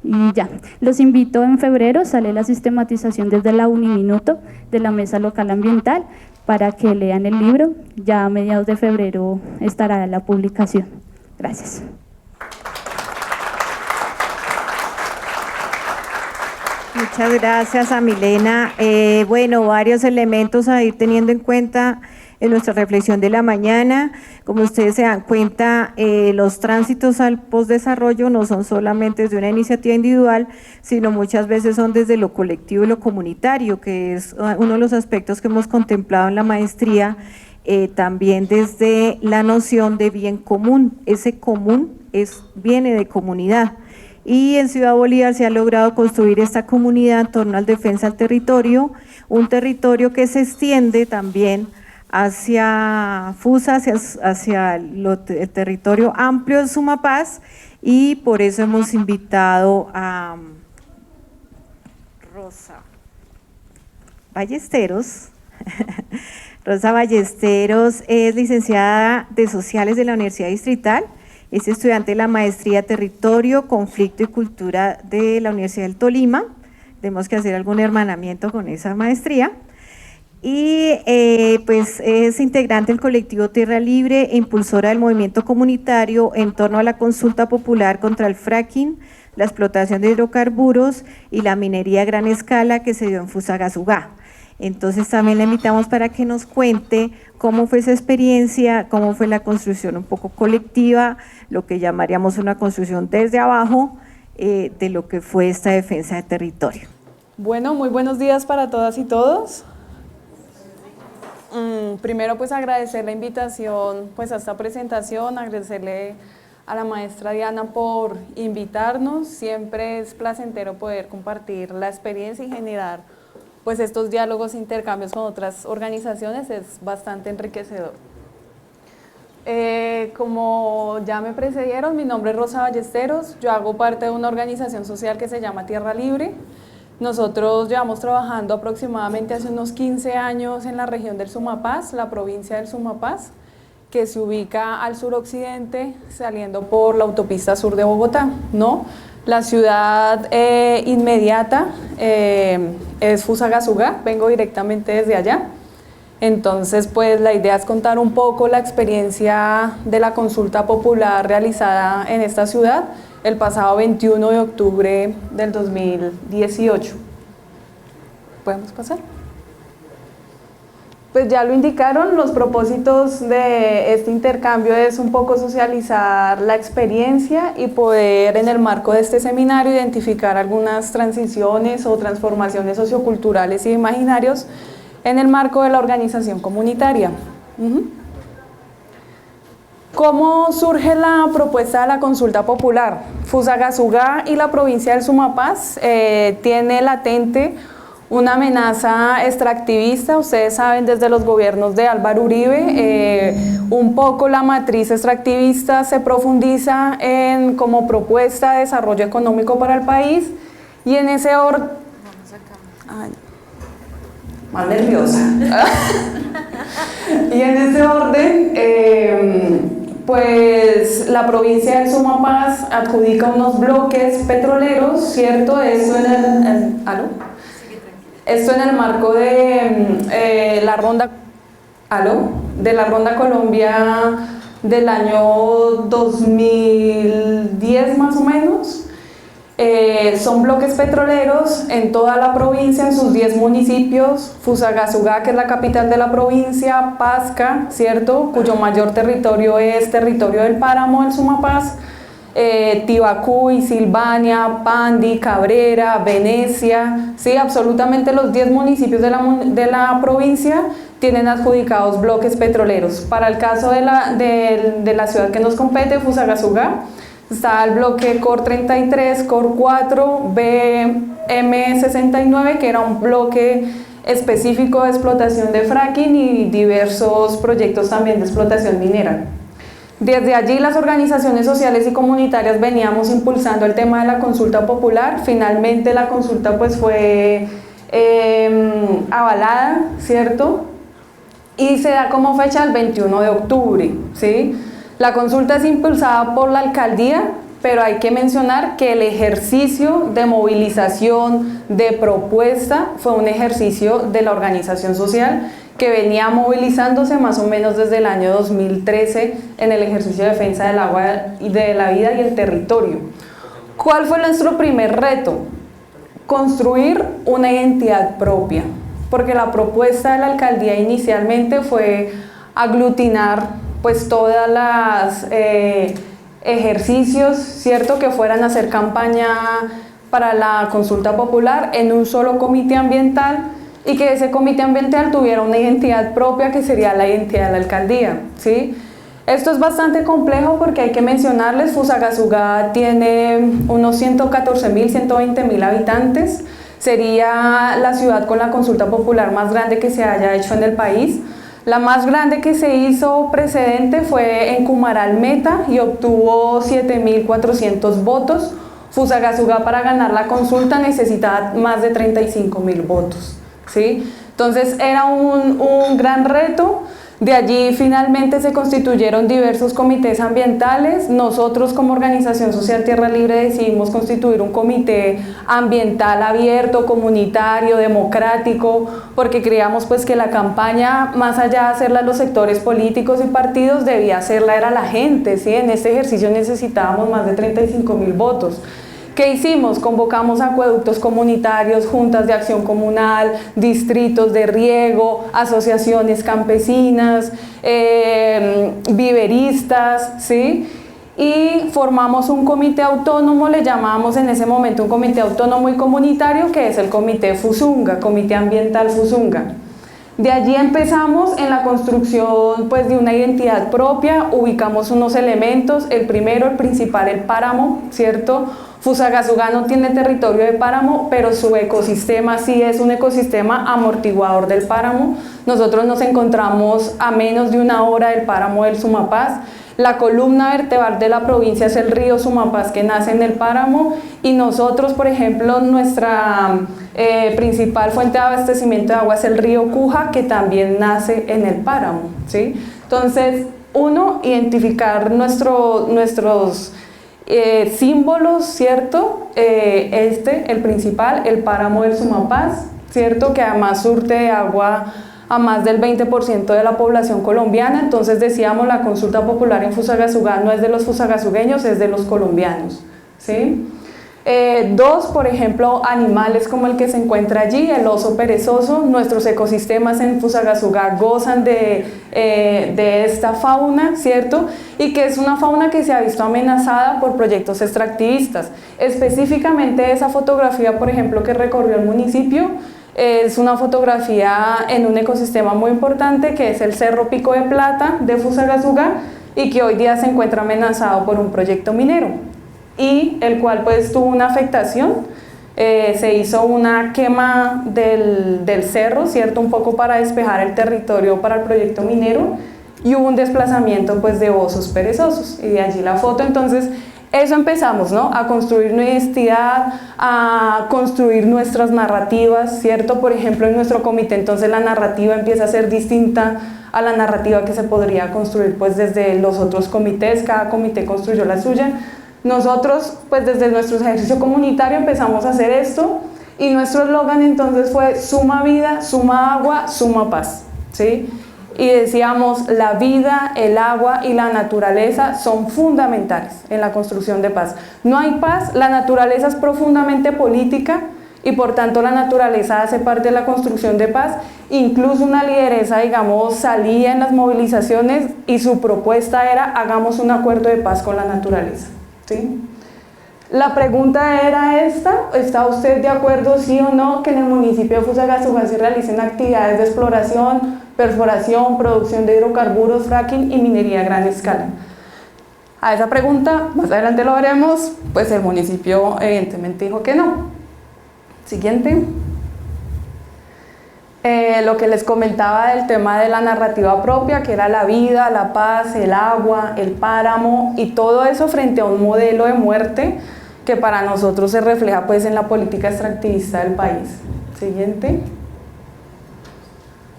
Y ya, los invito en febrero, sale la sistematización desde la Uniminuto de la Mesa Local Ambiental para que lean el libro, ya a mediados de febrero estará la publicación. Gracias. Muchas gracias a Milena. Bueno, varios elementos a ir teniendo en cuenta en nuestra reflexión de la mañana. Como ustedes se dan cuenta, los tránsitos al postdesarrollo no son solamente desde una iniciativa individual, sino muchas veces son desde lo colectivo y lo comunitario, que es uno de los aspectos que hemos contemplado en la maestría. También desde la noción de bien común, ese común viene de comunidad y en Ciudad Bolívar se ha logrado construir esta comunidad en torno al defensa del territorio, un territorio que se extiende también hacia Fusa, hacia el territorio amplio de Sumapaz y por eso hemos invitado a Rosa Ballesteros. Rosa Ballesteros es licenciada de Sociales de la Universidad Distrital Es estudiante de la maestría Territorio, Conflicto y Cultura de la Universidad del Tolima. Tenemos que hacer algún hermanamiento con esa maestría. Y pues es integrante del colectivo Tierra Libre e impulsora del movimiento comunitario en torno a la consulta popular contra el fracking, la explotación de hidrocarburos y la minería a gran escala que se dio en Fusagasugá. Entonces también la invitamos para que nos cuente cómo fue esa experiencia, cómo fue la construcción un poco colectiva, lo que llamaríamos una construcción desde abajo de lo que fue esta defensa de territorio. Bueno, muy buenos días para todas y todos. Primero pues agradecer la invitación pues a esta presentación, agradecerle a la maestra Diana por invitarnos. Siempre es placentero poder compartir la experiencia y generar pues estos diálogos, intercambios con otras organizaciones, es bastante enriquecedor. Como ya me precedieron, mi nombre es Rosa Ballesteros, yo hago parte de una organización social que se llama Tierra Libre. Nosotros llevamos trabajando aproximadamente hace unos 15 años en la región del Sumapaz, la provincia del Sumapaz, que se ubica al suroccidente saliendo por la autopista sur de Bogotá, ¿no? La ciudad inmediata es Fusagasugá, vengo directamente desde allá. Entonces, pues la idea es contar un poco la experiencia de la consulta popular realizada en esta ciudad el pasado 21 de octubre del 2018. ¿Podemos pasar? Pues ya lo indicaron, los propósitos de este intercambio es un poco socializar la experiencia y poder en el marco de este seminario identificar algunas transiciones o transformaciones socioculturales y imaginarios en el marco de la organización comunitaria. ¿Cómo surge la propuesta de la consulta popular? Fusagasugá y la provincia del Sumapaz tiene latente una amenaza extractivista. Ustedes saben, desde los gobiernos de Álvaro Uribe, un poco la matriz extractivista se profundiza como propuesta de desarrollo económico para el país, y en ese orden... Más nerviosa. Y en ese orden, pues la provincia del Sumapaz adjudica unos bloques petroleros, ¿cierto? Esto en el marco de la ronda Colombia del año 2010 más o menos. Son bloques petroleros en toda la provincia, en sus 10 municipios, Fusagasugá, que es la capital de la provincia, Pasca, ¿cierto?, cuyo mayor territorio es territorio del páramo del Sumapaz, Tibacuy, Silvania, Pandi, Cabrera, Venecia, sí, absolutamente los 10 municipios de la provincia tienen adjudicados bloques petroleros. Para el caso de la ciudad que nos compete, Fusagasugá, está el bloque COR 33, COR 4, BM69, que era un bloque específico de explotación de fracking y diversos proyectos también de explotación minera. Desde allí las organizaciones sociales y comunitarias veníamos impulsando el tema de la consulta popular. Finalmente la consulta pues fue avalada, ¿cierto? Y se da como fecha el 21 de octubre, ¿sí? La consulta es impulsada por la alcaldía, pero hay que mencionar que el ejercicio de movilización, de propuesta, fue un ejercicio de la organización social que venía movilizándose más o menos desde el año 2013 en el ejercicio de defensa del agua y de la vida y el territorio. ¿Cuál fue nuestro primer reto? Construir una identidad propia, porque la propuesta de la alcaldía inicialmente fue aglutinar pues todas las ejercicios, ¿cierto?, que fueran a hacer campaña para la consulta popular en un solo comité ambiental, y que ese comité ambiental tuviera una identidad propia que sería la identidad de la alcaldía, ¿sí? Esto es bastante complejo porque hay que mencionarles, Fusagasugá tiene unos 114.000, 120.000 habitantes, sería la ciudad con la consulta popular más grande que se haya hecho en el país. La más grande que se hizo precedente fue en Cumaral Meta y obtuvo 7.400 votos. Fusagasugá, para ganar la consulta, necesitaba más de 35.000 votos, ¿sí? Entonces era un gran reto. De allí finalmente se constituyeron diversos comités ambientales. Nosotros como Organización Social Tierra Libre decidimos constituir un comité ambiental abierto, comunitario, democrático, porque creíamos pues que la campaña, más allá de hacerla a los sectores políticos y partidos, debía hacerla era la gente, ¿sí? En este ejercicio necesitábamos más de 35.000 votos. ¿Qué hicimos? Convocamos acueductos comunitarios, juntas de acción comunal, distritos de riego, asociaciones campesinas, viveristas, ¿sí? Y formamos un comité autónomo, le llamábamos en ese momento un comité autónomo y comunitario, que es el comité Fusunga, Comité Ambiental Fusunga. De allí empezamos en la construcción pues, de una identidad propia, ubicamos unos elementos, el primero, el principal, el páramo, ¿cierto? Fusagasugá no tiene territorio de páramo, pero su ecosistema sí es un ecosistema amortiguador del páramo. Nosotros nos encontramos a menos de 1 hora del páramo del Sumapaz. La columna vertebral de la provincia es el río Sumapaz que nace en el páramo y nosotros, por ejemplo, nuestra principal fuente de abastecimiento de agua es el río Cuja, que también nace en el páramo, ¿sí? Entonces, uno, identificar nuestros símbolos, ¿cierto? El principal, el páramo del Sumapaz, ¿cierto? Que además surte de agua a más del 20% de la población colombiana. Entonces decíamos, la consulta popular en Fusagasugá no es de los fusagasugueños, es de los colombianos, ¿sí? 2, por ejemplo, animales como el que se encuentra allí, el oso perezoso. Nuestros ecosistemas en Fusagasugá gozan de esta fauna, ¿cierto? Y que es una fauna que se ha visto amenazada por proyectos extractivistas. Específicamente esa fotografía, por ejemplo, que recorrió el municipio, es una fotografía en un ecosistema muy importante que es el Cerro Pico de Plata de Fusagasugá y que hoy día se encuentra amenazado por un proyecto minero y el cual pues tuvo una afectación. Se hizo una quema del cerro, ¿cierto? Un poco para despejar el territorio para el proyecto minero y hubo un desplazamiento pues de osos perezosos y de allí la foto. Entonces eso empezamos, ¿no? A construir una identidad, a construir nuestras narrativas, ¿cierto? Por ejemplo, en nuestro comité, entonces la narrativa empieza a ser distinta a la narrativa que se podría construir pues desde los otros comités, cada comité construyó la suya. Nosotros, pues desde nuestro ejercicio comunitario empezamos a hacer esto y nuestro eslogan entonces fue suma vida, suma agua, suma paz, ¿sí? Y decíamos, la vida, el agua y la naturaleza son fundamentales en la construcción de paz. No hay paz, la naturaleza es profundamente política y por tanto la naturaleza hace parte de la construcción de paz. Incluso una lideresa, digamos, salía en las movilizaciones y su propuesta era hagamos un acuerdo de paz con la naturaleza, ¿sí? La pregunta era esta: ¿está usted de acuerdo, sí o no, que en el municipio de Fusagasugá se realicen actividades de exploración, perforación, producción de hidrocarburos, fracking y minería a gran escala? A esa pregunta, más adelante lo veremos, pues el municipio evidentemente dijo que no. Siguiente. Lo que les comentaba del tema de la narrativa propia, que era la vida, la paz, el agua, el páramo y todo eso frente a un modelo de muerte que para nosotros se refleja pues en la política extractivista del país. Siguiente.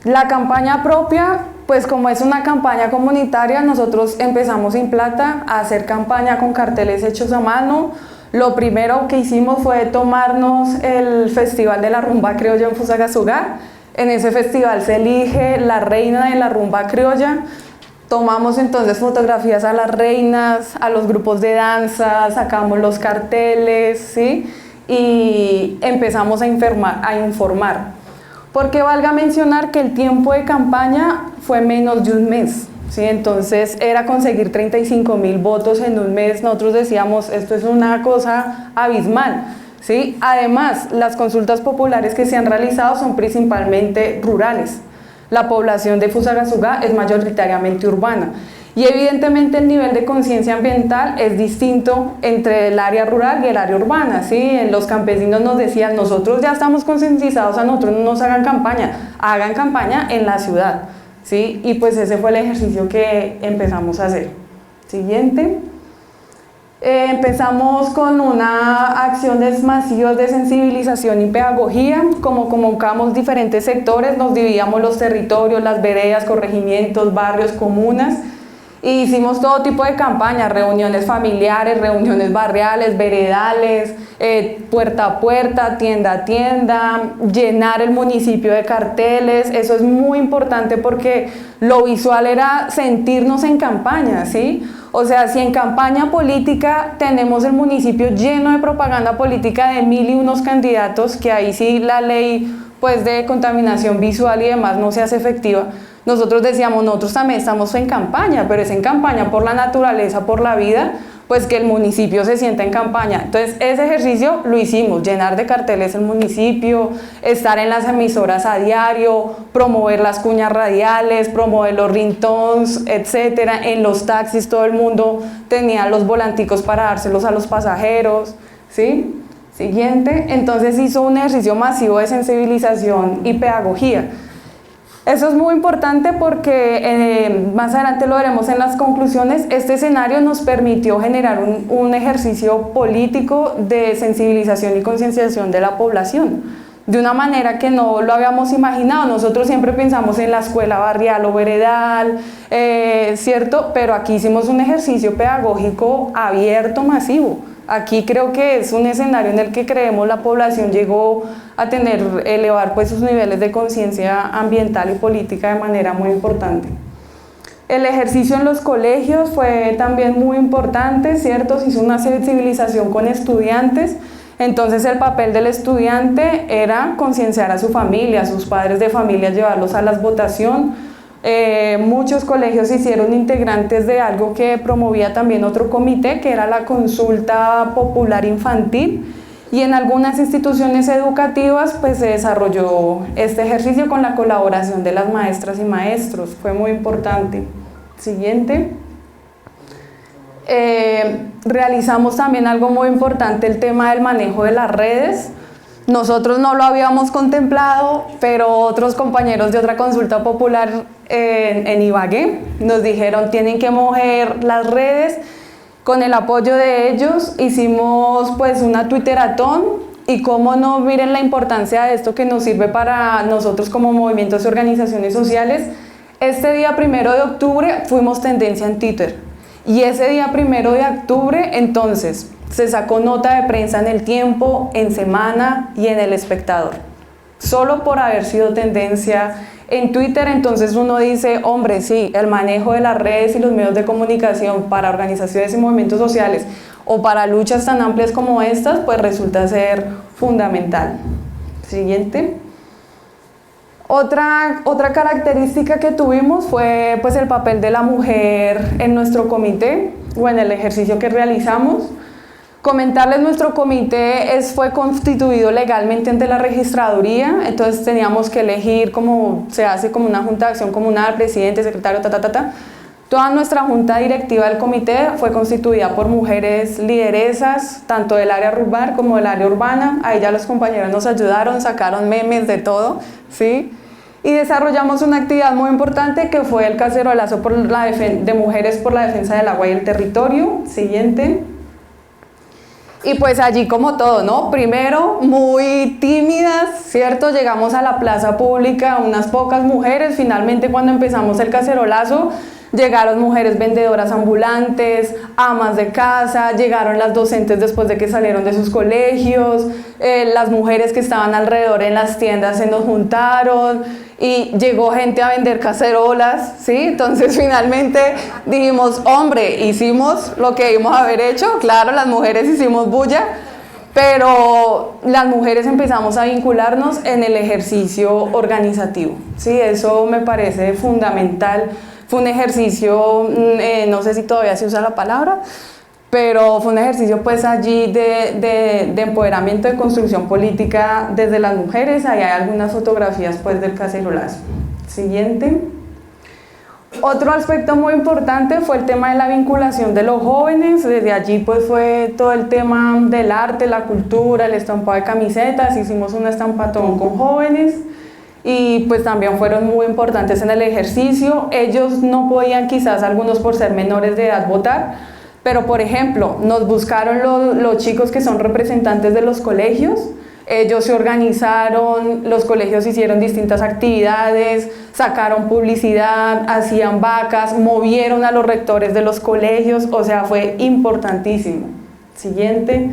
La campaña propia, pues como es una campaña comunitaria, nosotros empezamos en Plata a hacer campaña con carteles hechos a mano. Lo primero que hicimos fue tomarnos el Festival de la Rumba Criolla en Fusagasugá. En ese festival se elige la reina de la rumba criolla. Tomamos entonces fotografías a las reinas, a los grupos de danza, sacamos los carteles, ¿sí? Y empezamos a informar. Porque valga mencionar que el tiempo de campaña fue menos de un mes, ¿sí? Entonces era conseguir 35.000 votos en un mes. Nosotros decíamos, esto es una cosa abismal, ¿sí? Además, las consultas populares que se han realizado son principalmente rurales. La población de Fusagasugá es mayoritariamente urbana y evidentemente el nivel de conciencia ambiental es distinto entre el área rural y el área urbana, ¿sí? Los campesinos nos decían, nosotros ya estamos concientizados, a nosotros no nos hagan campaña en la ciudad, ¿sí? Y pues ese fue el ejercicio que empezamos a hacer. Siguiente. Empezamos con una acción masiva de sensibilización y pedagogía, como convocamos diferentes sectores, nos dividíamos los territorios, las veredas, corregimientos, barrios, comunas, y hicimos todo tipo de campañas, reuniones familiares, reuniones barriales, veredales, puerta a puerta, tienda a tienda, llenar el municipio de carteles. Eso es muy importante porque lo visual era sentirnos en campaña, ¿sí? O sea, si en campaña política tenemos el municipio lleno de propaganda política de 1001 candidatos, que ahí sí la ley pues de contaminación visual y demás no se hace efectiva, nosotros decíamos, nosotros también estamos en campaña, pero es en campaña por la naturaleza, por la vida, pues que el municipio se sienta en campaña. Entonces ese ejercicio lo hicimos, llenar de carteles el municipio, estar en las emisoras a diario, promover las cuñas radiales, promover los ringtones, etcétera. En los taxis todo el mundo tenía los volanticos para dárselos a los pasajeros, ¿sí? Siguiente, entonces hizo un ejercicio masivo de sensibilización y pedagogía. Eso es muy importante porque más adelante lo veremos en las conclusiones. Este escenario nos permitió generar un ejercicio político de sensibilización y concienciación de la población, de una manera que no lo habíamos imaginado. Nosotros siempre pensamos en la escuela barrial o veredal, ¿cierto? Pero aquí hicimos un ejercicio pedagógico abierto, masivo. Aquí creo que es un escenario en el que creemos la población llegó a elevar pues sus niveles de conciencia ambiental y política de manera muy importante. El ejercicio en los colegios fue también muy importante, ¿cierto? Se hizo una sensibilización con estudiantes, entonces el papel del estudiante era concienciar a su familia, a sus padres de familia, llevarlos a la votación. Muchos colegios se hicieron integrantes de algo que promovía también otro comité, que era la consulta popular infantil, y en algunas instituciones educativas pues se desarrolló este ejercicio con la colaboración de las maestras y maestros, fue muy importante. Siguiente. Realizamos también algo muy importante, el tema del manejo de las redes. Nosotros no lo habíamos contemplado, pero otros compañeros de otra consulta popular en Ibagué nos dijeron tienen que mover las redes. Con el apoyo de ellos hicimos pues una twitteratón y cómo no, miren la importancia de esto que nos sirve para nosotros como movimientos y organizaciones sociales. Este día 1 de octubre fuimos tendencia en Twitter y ese día 1 de octubre entonces se sacó nota de prensa en El Tiempo, en Semana y en El Espectador, solo por haber sido tendencia en Twitter. Entonces uno dice, hombre, sí, el manejo de las redes y los medios de comunicación para organizaciones y movimientos sociales o para luchas tan amplias como estas, pues resulta ser fundamental. Siguiente. Otra característica que tuvimos fue pues el papel de la mujer en nuestro comité o en el ejercicio que realizamos. Comentarles, nuestro comité fue constituido legalmente ante la registraduría, entonces teníamos que elegir, como se hace como una junta de acción comunal, presidente, secretario, Toda nuestra junta directiva del comité fue constituida por mujeres lideresas, tanto del área rural como del área urbana. Ahí ya los compañeros nos ayudaron, sacaron memes de todo, ¿sí? Y desarrollamos una actividad muy importante que fue el cacerolazo de mujeres por la defensa del agua y el territorio. Siguiente. Y pues allí como todo, ¿no? Primero, muy tímidas, ¿cierto? Llegamos a la plaza pública, unas pocas mujeres. Finalmente, cuando empezamos el cacerolazo, llegaron mujeres vendedoras ambulantes, amas de casa, llegaron las docentes después de que salieron de sus colegios, las mujeres que estaban alrededor en las tiendas se nos juntaron y llegó gente a vender cacerolas, ¿sí? Entonces finalmente dijimos, hombre, hicimos lo que debimos haber hecho. Claro, las mujeres hicimos bulla, pero las mujeres empezamos a vincularnos en el ejercicio organizativo, ¿sí? Eso me parece fundamental. Fue un ejercicio, no sé si todavía se usa la palabra, pero fue un ejercicio pues allí de empoderamiento, de construcción política desde las mujeres. Ahí hay algunas fotografías pues del cacerolazo. Siguiente. Otro aspecto muy importante fue el tema de la vinculación de los jóvenes. Desde allí pues fue todo el tema del arte, la cultura, el estampado de camisetas. Hicimos un estampatón con jóvenes y pues también fueron muy importantes en el ejercicio. Ellos no podían, quizás algunos por ser menores de edad, votar, Pero, por ejemplo, nos buscaron los chicos que son representantes de los colegios, ellos se organizaron, los colegios hicieron distintas actividades, sacaron publicidad, hacían vacas, movieron a los rectores de los colegios, o sea, fue importantísimo. Siguiente,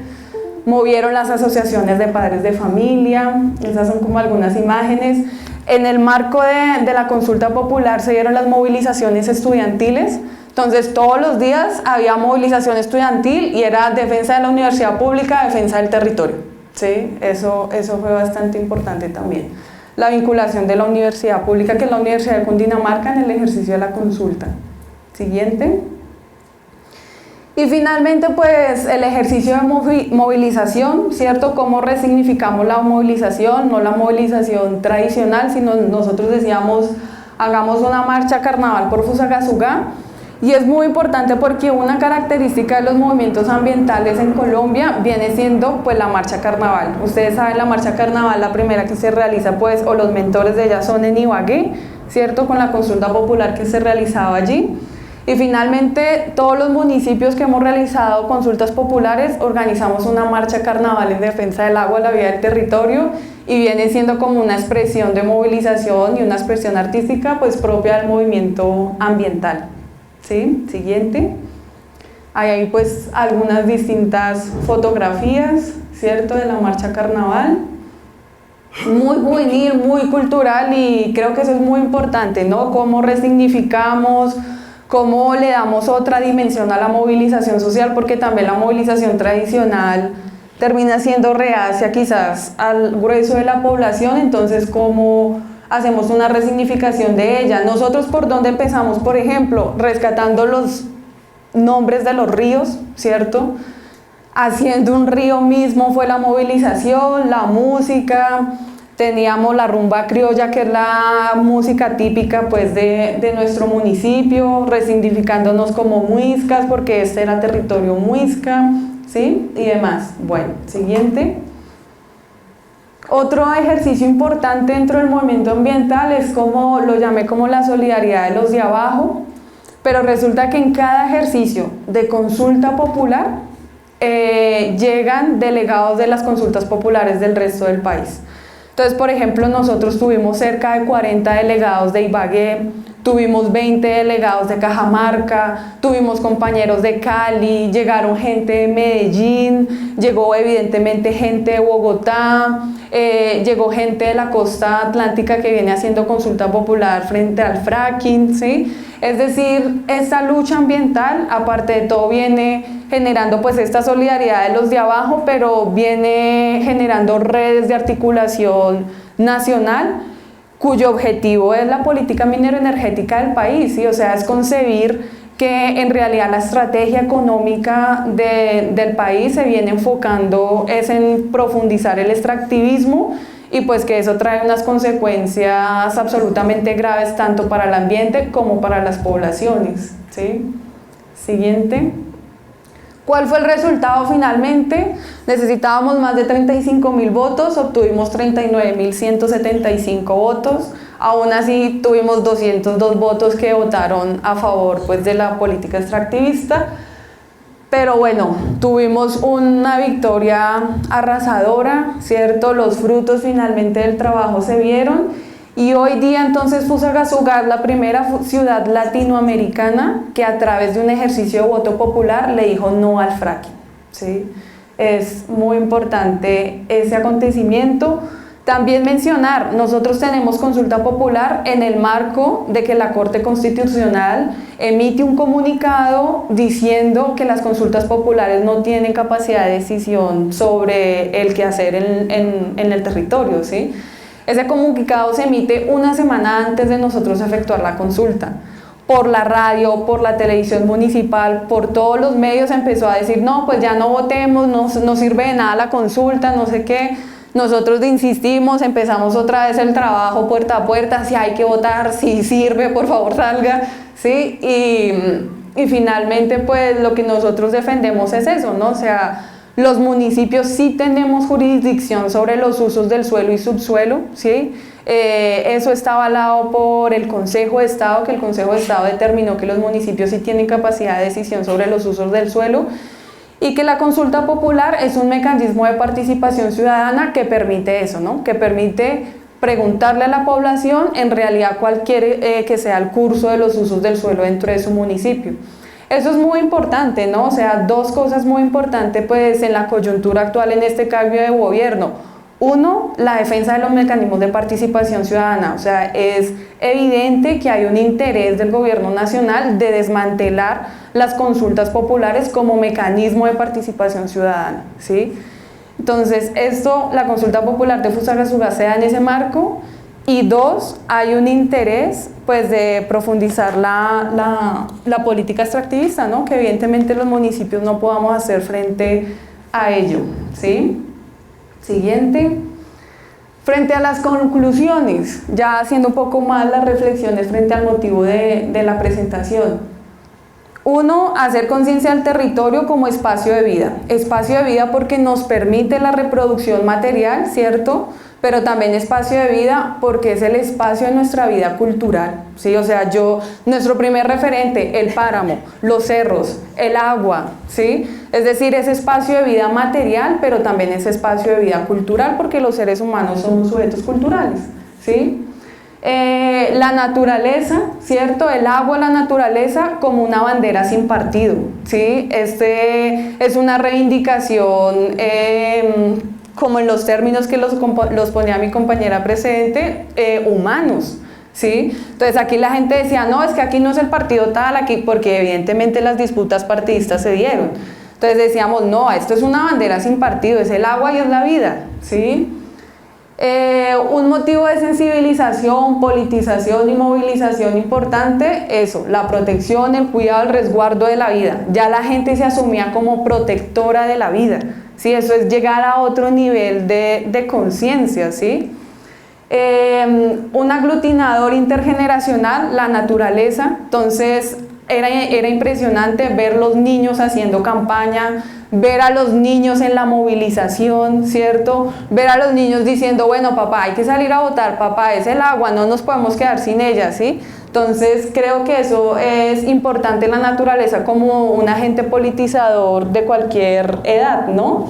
movieron las asociaciones de padres de familia, esas son como algunas imágenes. En el marco de la consulta popular se dieron las movilizaciones estudiantiles. Entonces todos los días había movilización estudiantil y era defensa de la universidad pública, defensa del territorio. ¿Sí? Eso fue bastante importante también. La vinculación de la universidad pública, que es la Universidad de Cundinamarca, en el ejercicio de la consulta. Siguiente. Y finalmente, pues, el ejercicio de movilización, ¿cierto? ¿Cómo resignificamos la movilización? No la movilización tradicional, sino nosotros decíamos, hagamos una marcha carnaval por Fusagasugá. Y es muy importante porque una característica de los movimientos ambientales en Colombia viene siendo pues la marcha carnaval. Ustedes saben, la marcha carnaval, la primera que se realiza pues, o los mentores de ella son en Ibagué, ¿cierto? Con la consulta popular que se realizaba allí. Y finalmente todos los municipios que hemos realizado consultas populares organizamos una marcha carnaval en defensa del agua, la vida del territorio, y viene siendo como una expresión de movilización y una expresión artística pues propia del movimiento ambiental. ¿Sí? Siguiente. Hay pues algunas distintas fotografías, ¿cierto? De la marcha carnaval. Muy juvenil, muy cultural, y creo que eso es muy importante, ¿no? Cómo resignificamos, cómo le damos otra dimensión a la movilización social, porque también la movilización tradicional termina siendo reacia quizás al grueso de la población. Entonces, cómo hacemos una resignificación de ella. Nosotros, ¿por dónde empezamos? Por ejemplo, rescatando los nombres de los ríos, ¿cierto? Haciendo un río mismo fue la movilización, la música. Teníamos la rumba criolla, que es la música típica pues, de nuestro municipio, resignificándonos como muiscas, porque este era territorio muisca, ¿sí? Y demás. Bueno, siguiente. Otro ejercicio importante dentro del movimiento ambiental es como, lo llamé como la solidaridad de los de abajo, pero resulta que en cada ejercicio de consulta popular llegan delegados de las consultas populares del resto del país. Entonces, por ejemplo, nosotros tuvimos cerca de 40 delegados de Ibagué, tuvimos 20 delegados de Cajamarca, tuvimos compañeros de Cali, llegaron gente de Medellín, llegó evidentemente gente de Bogotá, llegó gente de la costa atlántica que viene haciendo consulta popular frente al fracking, ¿sí? Es decir, esta lucha ambiental, aparte de todo, viene generando pues esta solidaridad de los de abajo, pero viene generando redes de articulación nacional, cuyo objetivo es la política minero-energética del país, ¿sí? O sea, es concebir que en realidad la estrategia económica del país se viene enfocando es en profundizar el extractivismo, y pues que eso trae unas consecuencias absolutamente graves tanto para el ambiente como para las poblaciones, ¿sí? Siguiente. ¿Cuál fue el resultado finalmente? Necesitábamos más de 35.000 votos, obtuvimos 39.175 votos, aún así tuvimos 202 votos que votaron a favor pues, de la política extractivista, pero bueno, tuvimos una victoria arrasadora, ¿cierto? Los frutos finalmente del trabajo se vieron, y hoy día entonces Fusagasugá es la primera ciudad latinoamericana que a través de un ejercicio de voto popular le dijo no al fracking, ¿sí? Es muy importante ese acontecimiento. También mencionar, nosotros tenemos consulta popular en el marco de que la Corte Constitucional emite un comunicado diciendo que las consultas populares no tienen capacidad de decisión sobre el quehacer en el territorio, ¿sí? Ese comunicado se emite una semana antes de nosotros efectuar la consulta. Por la radio, por la televisión municipal, por todos los medios empezó a decir, no, pues ya no votemos, no sirve de nada la consulta, no sé qué. Nosotros insistimos, empezamos otra vez el trabajo puerta a puerta, si hay que votar, si sirve, por favor salga, ¿sí? Y finalmente pues lo que nosotros defendemos es eso, ¿no? O sea, los municipios sí tenemos jurisdicción sobre los usos del suelo y subsuelo, ¿sí? Eso está avalado por el Consejo de Estado, que el Consejo de Estado determinó que los municipios sí tienen capacidad de decisión sobre los usos del suelo y que la consulta popular es un mecanismo de participación ciudadana que permite eso, ¿no? Que permite preguntarle a la población en realidad cuál quiere que sea el curso de los usos del suelo dentro de su municipio. Eso es muy importante, ¿no? O sea, dos cosas muy importantes pues en la coyuntura actual en este cambio de gobierno. Uno, la defensa de los mecanismos de participación ciudadana, o sea, es evidente que hay un interés del gobierno nacional de desmantelar las consultas populares como mecanismo de participación ciudadana, ¿sí? Entonces, la consulta popular de Fusagasugá se da en ese marco, y dos, hay un interés pues de profundizar la política extractivista, ¿no? Que evidentemente los municipios no podamos hacer frente a ello, ¿sí? Siguiente. Frente a las conclusiones, ya haciendo un poco más las reflexiones frente al motivo de la presentación. Uno, hacer conciencia del territorio como espacio de vida. Espacio de vida porque nos permite la reproducción material, ¿cierto? Pero también espacio de vida porque es el espacio de nuestra vida cultural, ¿sí? O sea, nuestro primer referente, el páramo, los cerros, el agua, ¿sí? Es decir, ese espacio de vida material, pero también ese espacio de vida cultural porque los seres humanos somos sujetos culturales, ¿sí? La naturaleza, ¿cierto? El agua, la naturaleza como una bandera sin partido, ¿sí? Es una reivindicación como en los términos que los ponía mi compañera precedente, humanos, ¿sí? Entonces aquí la gente decía, no, es que aquí no es el partido tal, aquí, porque evidentemente las disputas partidistas se dieron. Entonces decíamos, no, esto es una bandera sin partido, es el agua y es la vida, ¿sí? Un motivo de sensibilización, politización y movilización importante, eso, la protección, el cuidado, el resguardo de la vida. Ya la gente se asumía como protectora de la vida, ¿sí? Eso es llegar a otro nivel de conciencia, ¿sí? Un aglutinador intergeneracional, la naturaleza. Entonces era impresionante ver los niños haciendo campaña, ver a los niños en la movilización, ¿cierto? Ver a los niños diciendo, bueno, papá, hay que salir a votar, papá, es el agua, no nos podemos quedar sin ella, ¿sí? Entonces creo que eso es importante en la naturaleza como un agente politizador de cualquier edad, ¿no?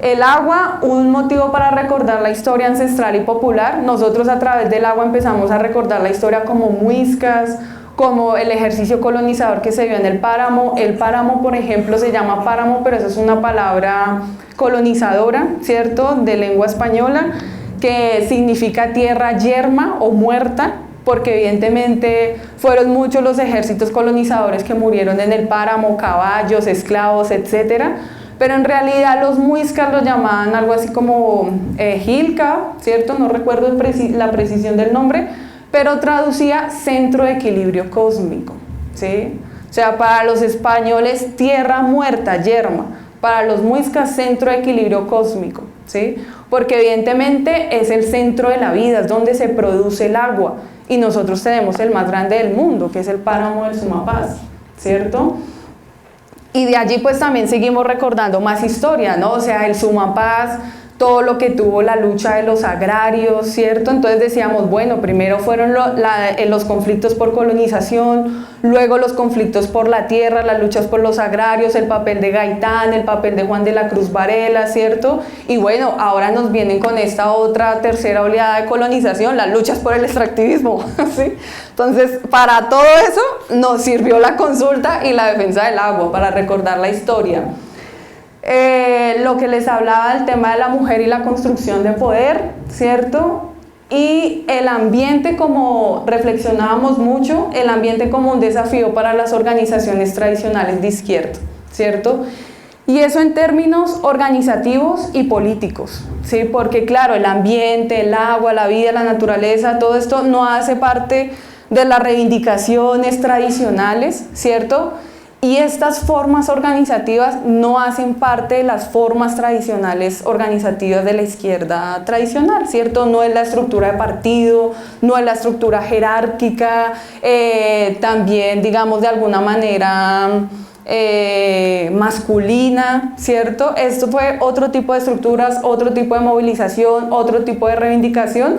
El agua, un motivo para recordar la historia ancestral y popular. Nosotros a través del agua empezamos a recordar la historia como muiscas, como el ejercicio colonizador que se vio en el páramo. El páramo, por ejemplo, se llama páramo, pero eso es una palabra colonizadora, ¿cierto?, de lengua española, que significa tierra yerma o muerta, porque evidentemente fueron muchos los ejércitos colonizadores que murieron en el páramo, caballos, esclavos, etcétera. Pero en realidad los muiscas lo llamaban algo así como Gilca, ¿cierto? No recuerdo la precisión del nombre, pero traducía centro de equilibrio cósmico, ¿sí? O sea, para los españoles, tierra muerta, yerma. Para los muiscas, centro de equilibrio cósmico, ¿sí? Porque evidentemente es el centro de la vida, es donde se produce el agua. Y nosotros tenemos el más grande del mundo, que es el páramo del Sumapaz, ¿cierto? Y de allí pues también seguimos recordando más historia, ¿no? O sea, el Sumapaz, todo lo que tuvo la lucha de los agrarios, ¿cierto? Entonces decíamos, bueno, primero fueron los conflictos por colonización, luego los conflictos por la tierra, las luchas por los agrarios, el papel de Gaitán, el papel de Juan de la Cruz Varela, ¿cierto? Y bueno, ahora nos vienen con esta otra tercera oleada de colonización, las luchas por el extractivismo, ¿sí? Entonces, para todo eso nos sirvió la consulta y la defensa del agua, para recordar la historia. Lo que les hablaba del tema de la mujer y la construcción de poder, ¿cierto? Y el ambiente, como reflexionábamos mucho, el ambiente como un desafío para las organizaciones tradicionales de izquierda, ¿cierto? Y eso en términos organizativos y políticos, ¿sí? Porque claro, el ambiente, el agua, la vida, la naturaleza, todo esto no hace parte de las reivindicaciones tradicionales, ¿cierto? Y estas formas organizativas no hacen parte de las formas tradicionales organizativas de la izquierda tradicional, ¿cierto? No es la estructura de partido, no es la estructura jerárquica, también, digamos, de alguna manera masculina, ¿cierto? Esto fue otro tipo de estructuras, otro tipo de movilización, otro tipo de reivindicación.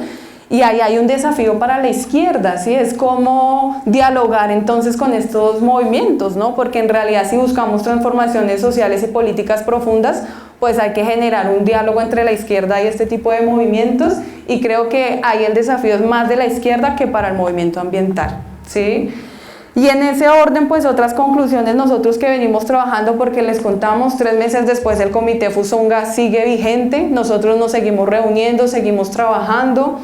Y ahí hay un desafío para la izquierda, ¿sí? Es cómo dialogar entonces con estos movimientos, ¿no? Porque en realidad si buscamos transformaciones sociales y políticas profundas, pues hay que generar un diálogo entre la izquierda y este tipo de movimientos, y creo que ahí el desafío es más de la izquierda que para el movimiento ambiental, ¿sí? Y en ese orden, pues otras conclusiones nosotros que venimos trabajando, porque les contamos, 3 meses después el Comité Fusunga sigue vigente, nosotros nos seguimos reuniendo, seguimos trabajando.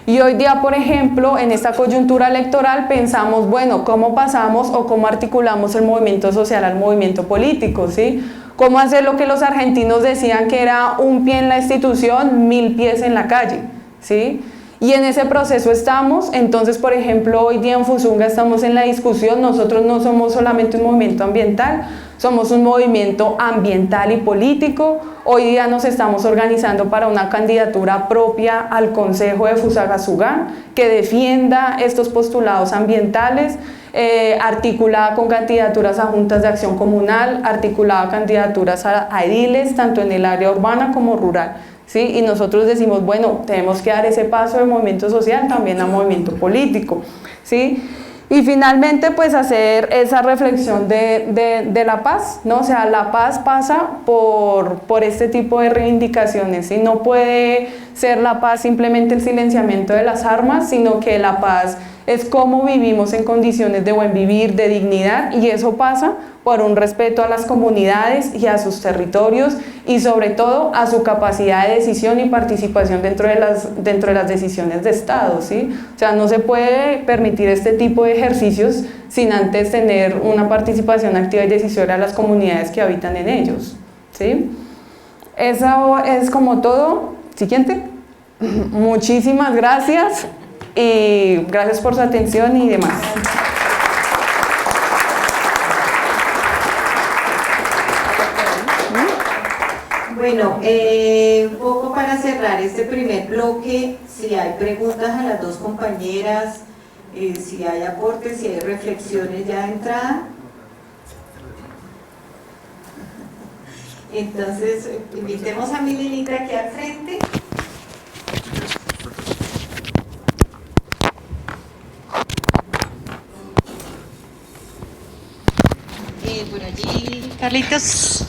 Y hoy día, por ejemplo, en esta coyuntura electoral pensamos, bueno, ¿cómo pasamos o cómo articulamos el movimiento social al movimiento político? ¿Sí? ¿Cómo hacer lo que los argentinos decían que era un pie en la institución, 1000 pies en la calle? ¿Sí? Y en ese proceso estamos. Entonces, por ejemplo, hoy día en Fusunga estamos en la discusión, nosotros no somos solamente un movimiento ambiental, somos un movimiento ambiental y político. Hoy día nos estamos organizando para una candidatura propia al Consejo de Fusagasugá que defienda estos postulados ambientales, articulada con candidaturas a juntas de acción comunal, articulada a candidaturas a ediles, tanto en el área urbana como rural. ¿Sí? Y nosotros decimos, bueno, tenemos que dar ese paso de movimiento social también a movimiento político, ¿sí? Y finalmente, pues hacer esa reflexión de la paz, ¿no? O sea, la paz pasa por este tipo de reivindicaciones, ¿sí? No puede ser la paz simplemente el silenciamiento de las armas, sino que la paz es cómo vivimos en condiciones de buen vivir, de dignidad, y eso pasa por un respeto a las comunidades y a sus territorios, y sobre todo a su capacidad de decisión y participación dentro de las decisiones de Estado, ¿sí? O sea, no se puede permitir este tipo de ejercicios sin antes tener una participación activa y decisoria de las comunidades que habitan en ellos, ¿sí? Eso es como todo. Siguiente. Muchísimas gracias y gracias por su atención y demás. Bueno, un poco para cerrar este primer bloque, si hay preguntas a las dos compañeras, si hay aportes, si hay reflexiones ya de entrada. Entonces, invitemos a Milenita aquí al frente. Por allí, Carlitos.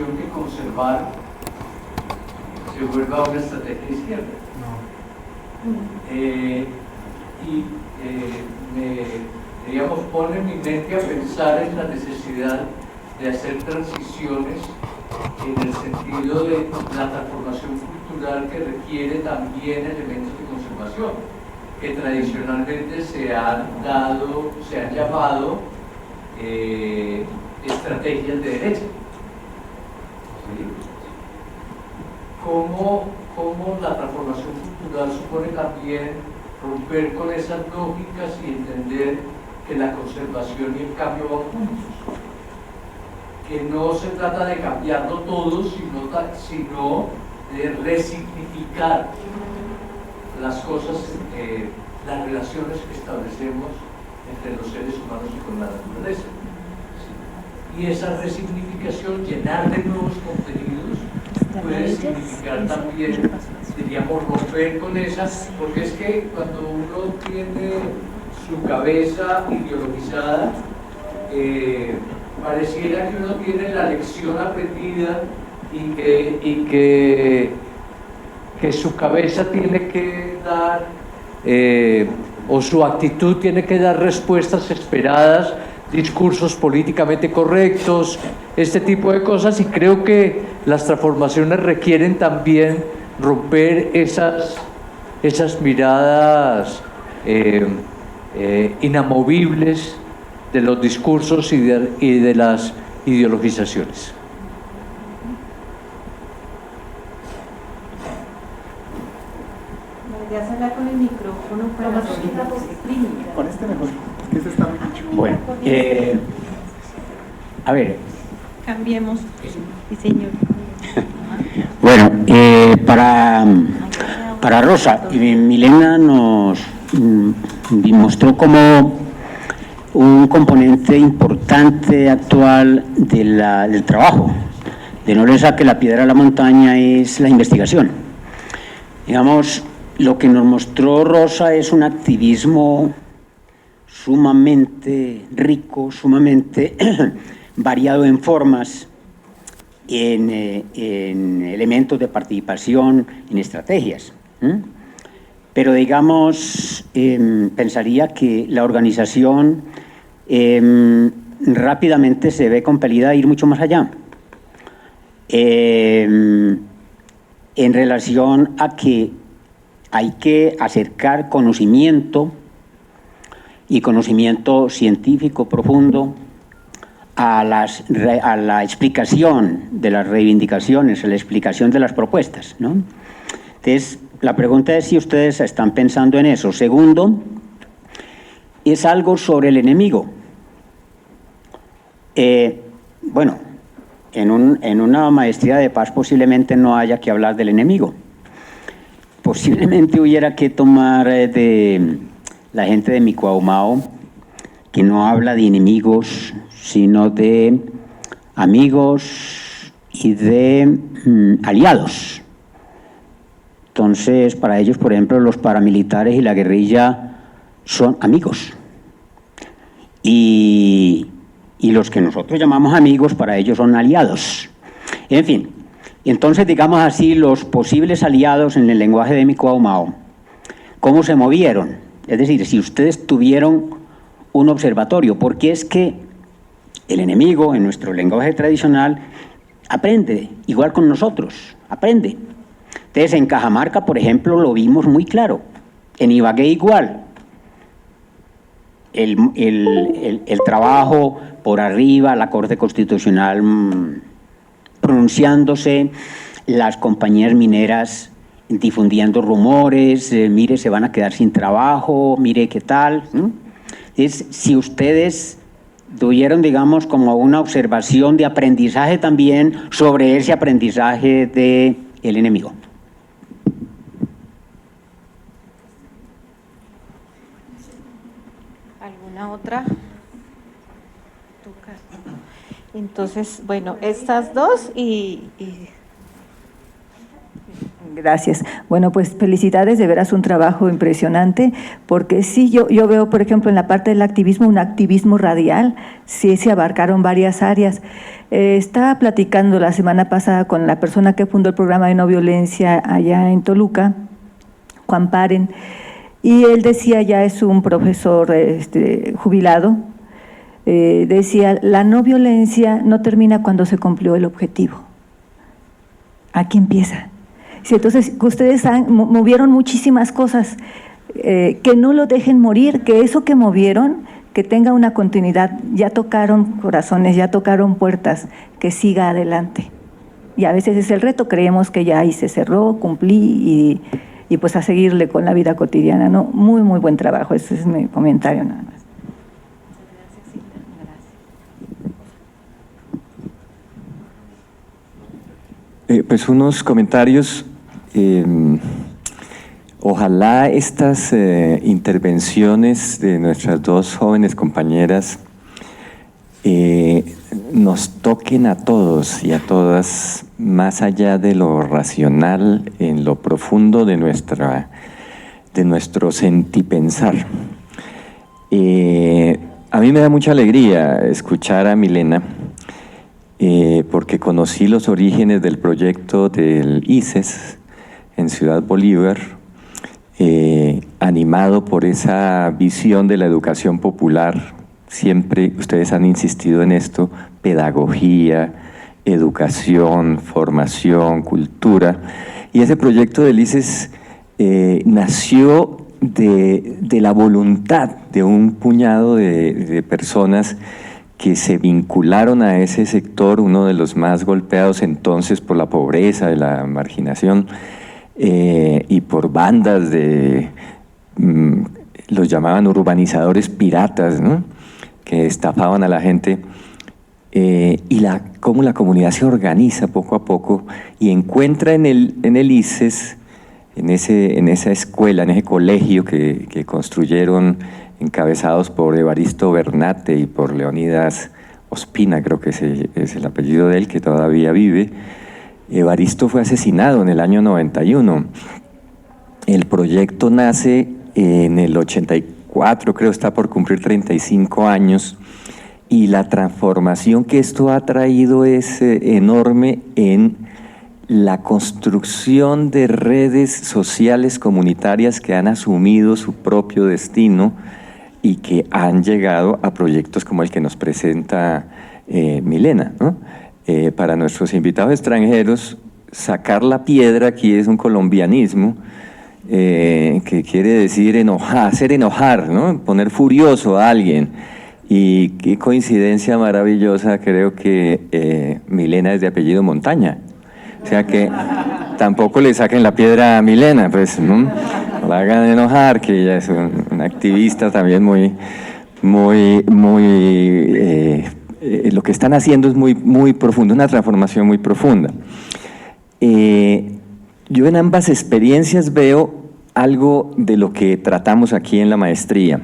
Que conservar se vuelva una estrategia de izquierda. Digamos, pone en mi mente a pensar en la necesidad de hacer transiciones en el sentido de la transformación cultural que requiere también elementos de conservación, que tradicionalmente se han llamado estrategias de derecha. Cómo la transformación cultural supone también romper con esas lógicas y entender que la conservación y el cambio van juntos, que no se trata de cambiarlo todo, sino de resignificar las cosas, las relaciones que establecemos entre los seres humanos y con la naturaleza. Y esa resignificación, llenar de nuevos contenidos, puede significar también, diríamos, romper con esas, porque es que cuando uno tiene su cabeza ideologizada, pareciera que uno tiene la lección aprendida y que su cabeza tiene que dar, o su actitud tiene que dar respuestas esperadas, discursos políticamente correctos, este tipo de cosas, y creo que las transformaciones requieren también romper esas miradas inamovibles de los discursos y de las ideologizaciones. Deberías hablar con el micrófono para con este mejor, es que este está muy chico. Bueno, A ver. Cambiemos. Sí, señor. Bueno, para Rosa, Milena nos mostró como un componente importante actual del trabajo de Nolesa, que la piedra de la montaña es la investigación. Digamos, lo que nos mostró Rosa es un activismo sumamente rico, sumamente variado en formas, en elementos de participación, en estrategias. Pero digamos, pensaría que la organización rápidamente se ve compelida a ir mucho más allá. En relación a que hay que acercar conocimiento y conocimiento científico profundo a la explicación de las reivindicaciones, a la explicación de las propuestas, ¿no? Entonces, la pregunta es si ustedes están pensando en eso. Segundo, es algo sobre el enemigo. Bueno, en una maestría de paz posiblemente no haya que hablar del enemigo. Posiblemente hubiera que tomar de la gente de Micuaumao, que no habla de enemigos, sino de amigos y de aliados. Entonces, para ellos, por ejemplo, los paramilitares y la guerrilla son amigos. Y los que nosotros llamamos amigos, para ellos son aliados. En fin, entonces, digamos así, los posibles aliados en el lenguaje de Micuaumao, ¿cómo se movieron? Es decir, si ustedes tuvieron un observatorio, porque es que el enemigo, en nuestro lenguaje tradicional, aprende, igual con nosotros, aprende. Entonces, en Cajamarca, por ejemplo, lo vimos muy claro. En Ibagué igual. El trabajo por arriba, la Corte Constitucional pronunciándose, las compañías mineras difundiendo rumores, mire, se van a quedar sin trabajo, mire qué tal. Es, si ustedes tuvieron, digamos, como una observación de aprendizaje también sobre ese aprendizaje del enemigo. ¿Alguna otra? Entonces, bueno, estas dos y... Gracias. Bueno, pues felicidades, de veras un trabajo impresionante, porque sí, yo veo, por ejemplo, en la parte del activismo, un activismo radial, sí se abarcaron varias áreas. Estaba platicando la semana pasada con la persona que fundó el programa de no violencia allá en Toluca, Juan Paren, y él decía, ya es un profesor jubilado, decía, la no violencia no termina cuando se cumplió el objetivo. Aquí empieza. Sí, entonces, ustedes movieron muchísimas cosas, que no lo dejen morir, que eso que movieron, que tenga una continuidad, ya tocaron corazones, ya tocaron puertas, que siga adelante. Y a veces es el reto, creemos que ya ahí se cerró, cumplí y pues a seguirle con la vida cotidiana, ¿no? Muy, muy buen trabajo, ese es mi comentario nada más. Pues unos comentarios. Ojalá estas intervenciones de nuestras dos jóvenes compañeras nos toquen a todos y a todas más allá de lo racional, en lo profundo de nuestro sentipensar. A mí me da mucha alegría escuchar a Milena, porque conocí los orígenes del proyecto del ICES en Ciudad Bolívar, animado por esa visión de la educación popular. Siempre ustedes han insistido en esto: pedagogía, educación, formación, cultura. Y ese proyecto del ICES nació de la voluntad de un puñado de personas que se vincularon a ese sector, uno de los más golpeados entonces por la pobreza, de la marginación, y por bandas los llamaban urbanizadores piratas, ¿no?, que estafaban a la gente. y cómo la comunidad se organiza poco a poco y encuentra en el ICES, en esa escuela, en ese colegio que construyeron, encabezados por Evaristo Bernate y por Leonidas Ospina, creo que es el apellido de él, que todavía vive. Evaristo fue asesinado en el año 91. El proyecto nace en el 84, creo, está por cumplir 35 años, y la transformación que esto ha traído es enorme en la construcción de redes sociales comunitarias que han asumido su propio destino y que han llegado a proyectos como el que nos presenta Milena, ¿no? Para nuestros invitados extranjeros, sacar la piedra aquí es un colombianismo que quiere decir hacer enojar, ¿no? Poner furioso a alguien. Y qué coincidencia maravillosa, creo que Milena es de apellido Montaña. O sea que tampoco le saquen la piedra a Milena, pues, ¿no? La hagan enojar, que ella es una activista también lo que están haciendo es muy profundo, una transformación muy profunda. Yo en ambas experiencias veo algo de lo que tratamos aquí en la maestría.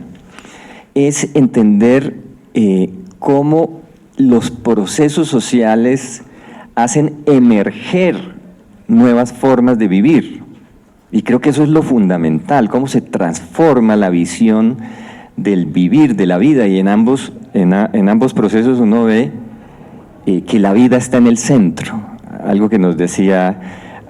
Es entender cómo los procesos sociales hacen emerger nuevas formas de vivir. Y creo que eso es lo fundamental, cómo se transforma la visión del vivir, de la vida, y en ambos procesos uno ve que la vida está en el centro, algo que nos decía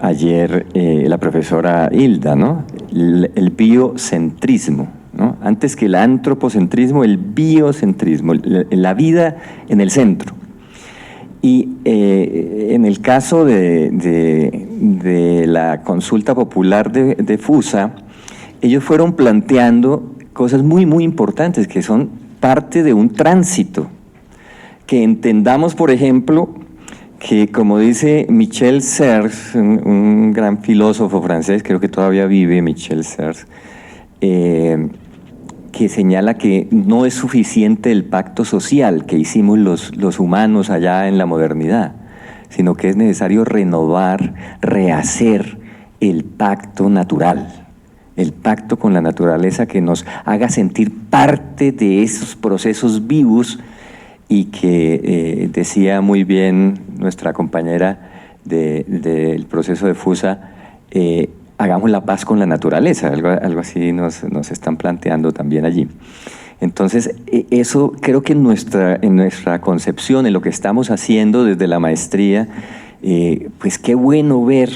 ayer la profesora Hilda, ¿no? El biocentrismo, ¿no? Antes que el antropocentrismo, el biocentrismo, la vida en el centro. Y en el caso de la consulta popular de FUSA, ellos fueron planteando cosas muy importantes que son parte de un tránsito. Que entendamos, por ejemplo, que como dice Michel Serres, un gran filósofo francés, creo que todavía vive Michel Serres, que señala que no es suficiente el pacto social que hicimos los humanos allá en la modernidad, sino que es necesario renovar, rehacer el pacto natural, el pacto con la naturaleza que nos haga sentir parte de esos procesos vivos y que decía muy bien nuestra compañera del proceso de FUSA, hagamos la paz con la naturaleza, algo así nos están planteando también allí. Entonces, eso creo que en nuestra concepción, en lo que estamos haciendo desde la maestría, pues qué bueno ver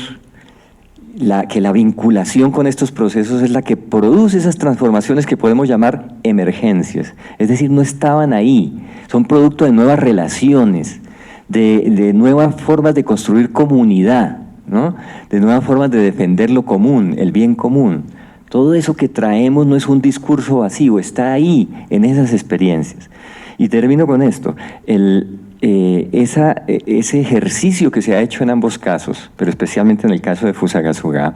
que la vinculación con estos procesos es la que produce esas transformaciones que podemos llamar emergencias. Es decir, no estaban ahí, son producto de nuevas relaciones, de nuevas formas de construir comunidad, ¿no? De nuevas formas de defender lo común, el bien común. Todo eso que traemos no es un discurso vacío, está ahí en esas experiencias. Y termino con esto, ese ejercicio que se ha hecho en ambos casos, pero especialmente en el caso de Fusagasugá,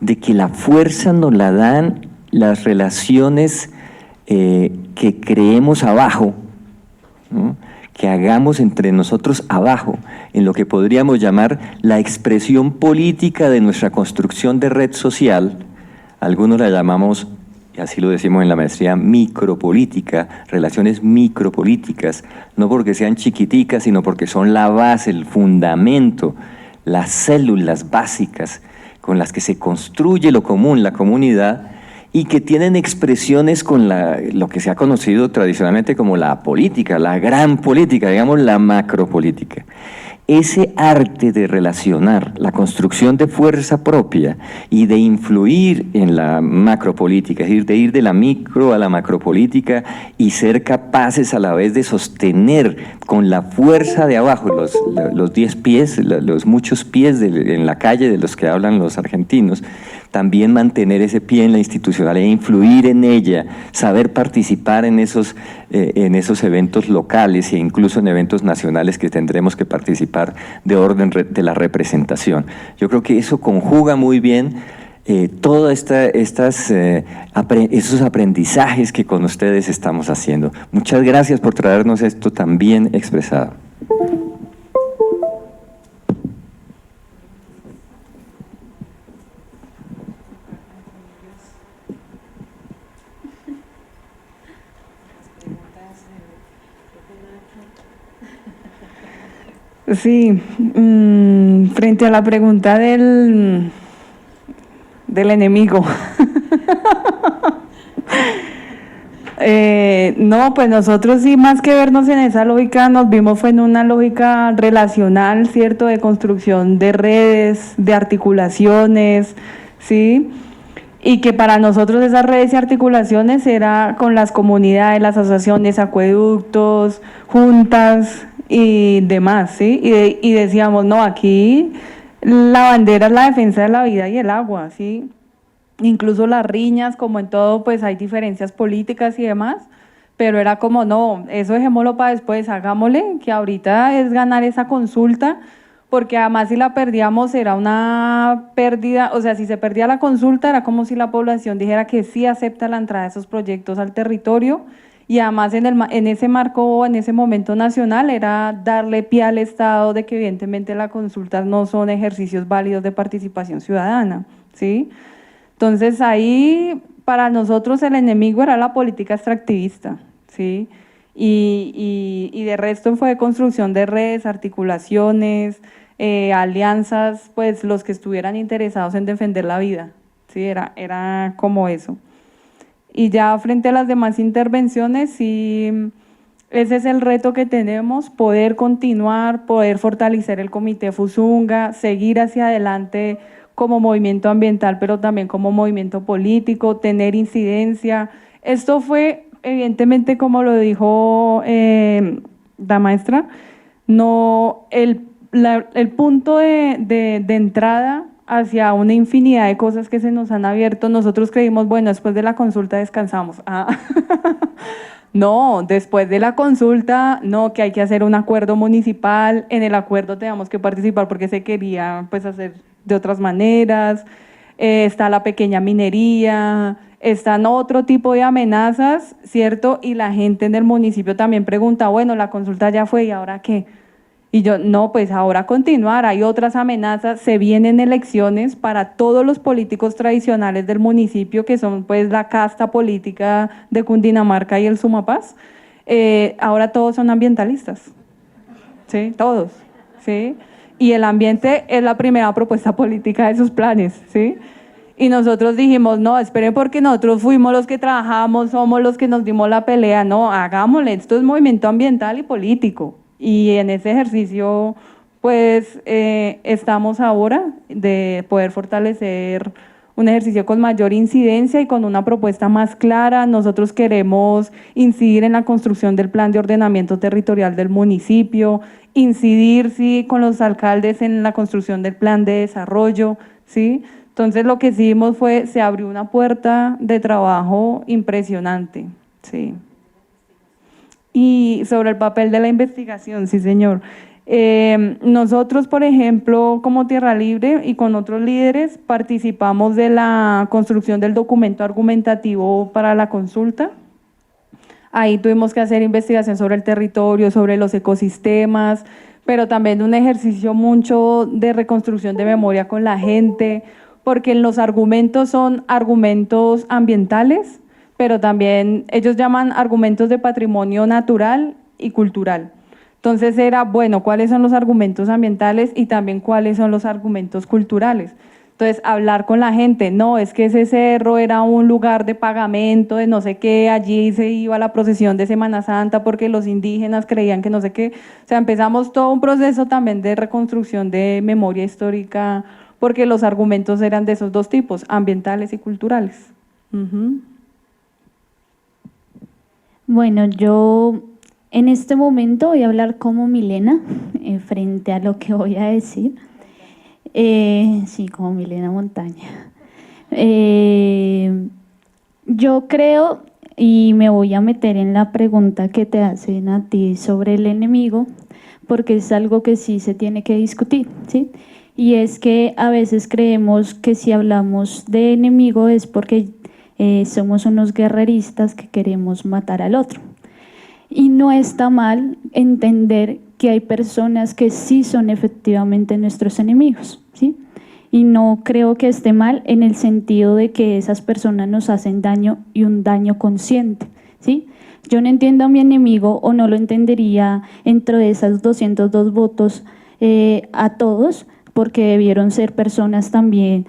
de que la fuerza nos la dan las relaciones que creemos abajo, ¿no? Que hagamos entre nosotros abajo, en lo que podríamos llamar la expresión política de nuestra construcción de red social. Algunos la llamamos, y así lo decimos en la maestría, micropolítica, relaciones micropolíticas, no porque sean chiquiticas, sino porque son la base, el fundamento, las células básicas con las que se construye lo común, la comunidad, y que tienen expresiones con lo que se ha conocido tradicionalmente como la política, la gran política, digamos la macropolítica. Ese arte de relacionar la construcción de fuerza propia y de influir en la macropolítica, es decir, de ir de la micro a la macropolítica y ser capaces a la vez de sostener con la fuerza de abajo los 10 pies, los muchos pies en la calle de los que hablan los argentinos, también mantener ese pie en la institucionalidad, influir en ella, saber participar en esos eventos locales e incluso en eventos nacionales que tendremos que participar de orden de la representación. Yo creo que eso conjuga muy bien todos esos aprendizajes que con ustedes estamos haciendo. Muchas gracias por traernos esto tan bien expresado. Sí, frente a la pregunta del enemigo. No, pues nosotros sí, más que vernos en esa lógica, nos vimos fue en una lógica relacional, ¿cierto? De construcción de redes, de articulaciones, ¿sí? Y que para nosotros esas redes y articulaciones era con las comunidades, las asociaciones, acueductos, juntas y demás, ¿sí? Y decíamos, no, aquí la bandera es la defensa de la vida y el agua, ¿sí? Incluso las riñas, como en todo, pues hay diferencias políticas y demás, pero era como, no, eso dejémoslo para después, hagámosle, que ahorita es ganar esa consulta, porque además si la perdíamos era una pérdida, o sea, si se perdía la consulta era como si la población dijera que sí acepta la entrada de esos proyectos al territorio, y además en ese marco, en ese momento nacional, era darle pie al Estado de que evidentemente las consultas no son ejercicios válidos de participación ciudadana, ¿sí? Entonces ahí para nosotros el enemigo era la política extractivista, ¿sí? Y de resto fue construcción de redes, articulaciones, alianzas, pues los que estuvieran interesados en defender la vida, ¿sí? Era como eso. Y ya frente a las demás intervenciones, sí, ese es el reto que tenemos, poder continuar, poder fortalecer el Comité Fusunga, seguir hacia adelante como movimiento ambiental, pero también como movimiento político, tener incidencia. Esto fue, evidentemente, como lo dijo la maestra, no el punto de entrada hacia una infinidad de cosas que se nos han abierto. Nosotros creímos, bueno, después de la consulta descansamos. No, después de la consulta, no, que hay que hacer un acuerdo municipal, en el acuerdo teníamos que participar porque se quería pues hacer de otras maneras, está la pequeña minería, están otro tipo de amenazas, ¿cierto? Y la gente en el municipio también pregunta, bueno, la consulta ya fue, ¿y ahora qué? Y yo, no, pues ahora continuar, hay otras amenazas, se vienen elecciones para todos los políticos tradicionales del municipio, que son pues la casta política de Cundinamarca y el Sumapaz, ahora todos son ambientalistas, ¿sí? Todos, ¿sí? Y el ambiente es la primera propuesta política de sus planes, ¿sí? Y nosotros dijimos, no, esperen porque nosotros fuimos los que trabajamos, somos los que nos dimos la pelea, no, hagámosle, esto es movimiento ambiental y político. Y en ese ejercicio, pues, estamos ahora de poder fortalecer un ejercicio con mayor incidencia y con una propuesta más clara. Nosotros queremos incidir en la construcción del plan de ordenamiento territorial del municipio, incidir, sí, con los alcaldes en la construcción del plan de desarrollo, ¿sí? Entonces, lo que hicimos fue, se abrió una puerta de trabajo impresionante, ¿sí? Y sobre el papel de la investigación, sí señor. Nosotros, por ejemplo, como Tierra Libre y con otros líderes, participamos de la construcción del documento argumentativo para la consulta. Ahí tuvimos que hacer investigación sobre el territorio, sobre los ecosistemas, pero también un ejercicio mucho de reconstrucción de memoria con la gente, porque los argumentos son argumentos ambientales, pero también ellos llaman argumentos de patrimonio natural y cultural. Entonces era, bueno, ¿cuáles son los argumentos ambientales y también cuáles son los argumentos culturales? Entonces, hablar con la gente, no, es que ese cerro era un lugar de pagamento, de no sé qué, allí se iba a la procesión de Semana Santa porque los indígenas creían que no sé qué. O sea, empezamos todo un proceso también de reconstrucción de memoria histórica, porque los argumentos eran de esos dos tipos, ambientales y culturales. Bueno, yo en este momento voy a hablar como Milena, frente a lo que voy a decir. Sí, como Milena Montaña. Yo creo, y me voy a meter en la pregunta que te hacen a ti sobre el enemigo, porque es algo que sí se tiene que discutir, ¿sí? y es que a veces creemos que si hablamos de enemigo es porque somos unos guerreristas que queremos matar al otro. Y no está mal entender que hay personas que sí son efectivamente nuestros enemigos, ¿sí? Y no creo que esté mal en el sentido de que esas personas nos hacen daño y un daño consciente, ¿sí? Yo no entiendo a mi enemigo o no lo entendería entre esas 202 votos a todos, porque debieron ser personas también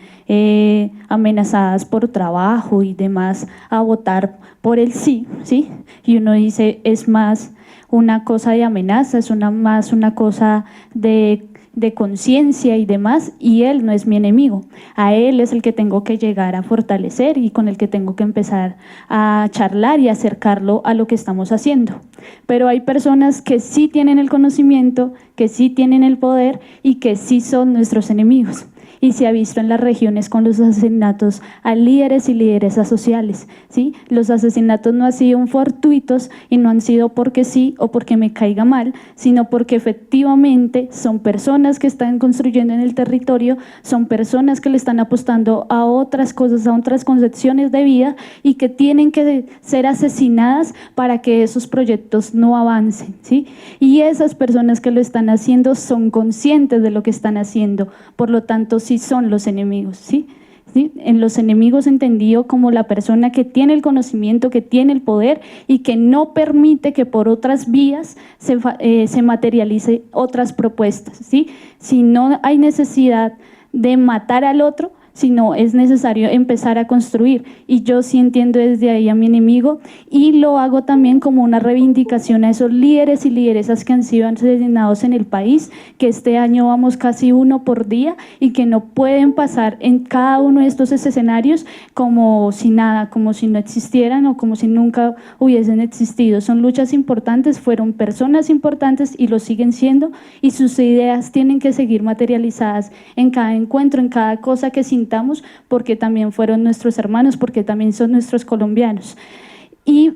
amenazadas por trabajo y demás a votar por el sí, ¿sí? Y uno dice, es más una cosa de amenaza, es más una cosa de conciencia y demás, y él no es mi enemigo, a él es el que tengo que llegar a fortalecer y con el que tengo que empezar a charlar y acercarlo a lo que estamos haciendo. Pero hay personas que sí tienen el conocimiento, que sí tienen el poder y que sí son nuestros enemigos. Y se ha visto en las regiones con los asesinatos a líderes y lideresas sociales, ¿sí? Los asesinatos no han sido fortuitos y no han sido porque sí o porque me caiga mal, sino porque efectivamente son personas que están construyendo en el territorio, son personas que le están apostando a otras cosas, a otras concepciones de vida y que tienen que ser asesinadas para que esos proyectos no avancen, ¿sí? Y esas personas que lo están haciendo son conscientes de lo que están haciendo, por lo tanto sí son los enemigos, ¿sí? ¿Sí? En los enemigos entendido como la persona que tiene el conocimiento, que tiene el poder y que no permite que por otras vías se materialice otras propuestas, ¿sí? Si no hay necesidad de matar al otro, sino es necesario empezar a construir, y yo sí entiendo desde ahí a mi enemigo y lo hago también como una reivindicación a esos líderes y lideresas que han sido asesinados en el país, que este año vamos casi uno por día y que no pueden pasar en cada uno de estos escenarios como si nada, como si no existieran o como si nunca hubiesen existido. Son luchas importantes, fueron personas importantes y lo siguen siendo, y sus ideas tienen que seguir materializadas en cada encuentro, en cada cosa que sintamos, porque también fueron nuestros hermanos, porque también son nuestros colombianos. Y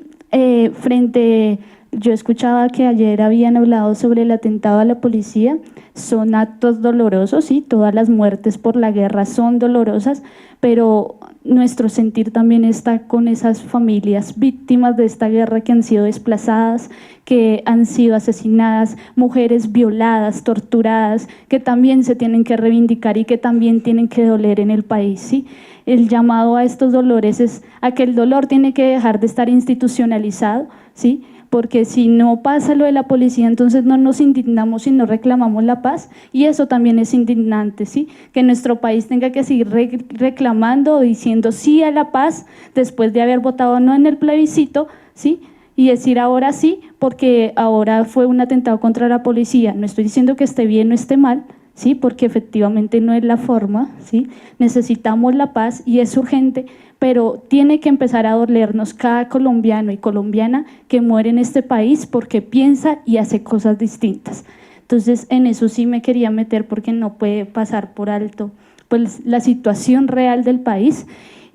yo escuchaba que ayer habían hablado sobre el atentado a la policía. Son actos dolorosos, sí, todas las muertes por la guerra son dolorosas, pero nuestro sentir también está con esas familias víctimas de esta guerra que han sido desplazadas, que han sido asesinadas, mujeres violadas, torturadas, que también se tienen que reivindicar y que también tienen que doler en el país, ¿sí? El llamado a estos dolores es a que el dolor tiene que dejar de estar institucionalizado, ¿sí? Porque si no pasa lo de la policía, entonces no nos indignamos y no reclamamos la paz, y eso también es indignante, ¿sí? Que nuestro país tenga que seguir reclamando o diciendo sí a la paz después de haber votado no en el plebiscito, ¿sí? Y decir ahora sí, porque ahora fue un atentado contra la policía. No estoy diciendo que esté bien o esté mal, ¿sí? Porque efectivamente no es la forma, ¿sí? Necesitamos la paz y es urgente, pero tiene que empezar a dolernos cada colombiano y colombiana que muere en este país porque piensa y hace cosas distintas. Entonces, en eso sí me quería meter porque no puede pasar por alto pues la situación real del país.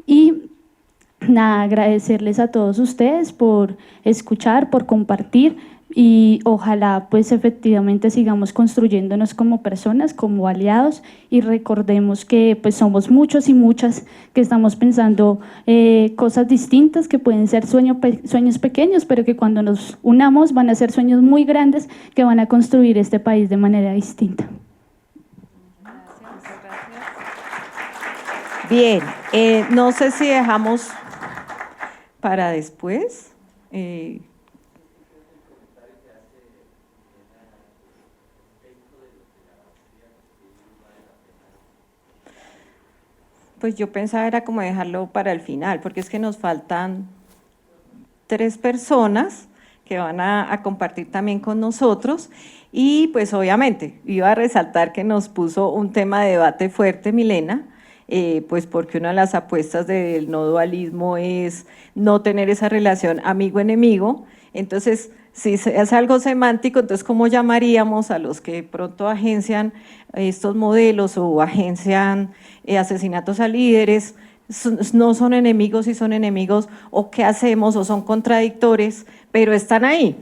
Y nada, agradecerles a todos ustedes por escuchar, por compartir, y ojalá pues efectivamente sigamos construyéndonos como personas, como aliados, y recordemos que pues somos muchos y muchas que estamos pensando cosas distintas, que pueden ser sueños pequeños, pero que cuando nos unamos van a ser sueños muy grandes que van a construir este país de manera distinta. Bien, no sé si dejamos para después. Pues yo pensaba era como dejarlo para el final, porque es que nos faltan 3 personas que van a compartir también con nosotros, y pues obviamente iba a resaltar que nos puso un tema de debate fuerte Milena, pues porque una de las apuestas del no dualismo es no tener esa relación amigo-enemigo. Entonces, si es algo semántico, entonces ¿cómo llamaríamos a los que pronto agencian estos modelos o agencian asesinatos a líderes? No son enemigos y son enemigos, o qué hacemos, o son contradictores, pero están ahí.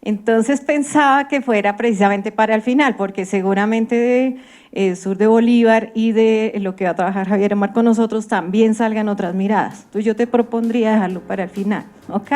Entonces pensaba que fuera precisamente para el final, porque seguramente sur de Bolívar y de lo que va a trabajar Javier Omar con nosotros, también salgan otras miradas. Entonces yo te propondría dejarlo para el final, ¿ok?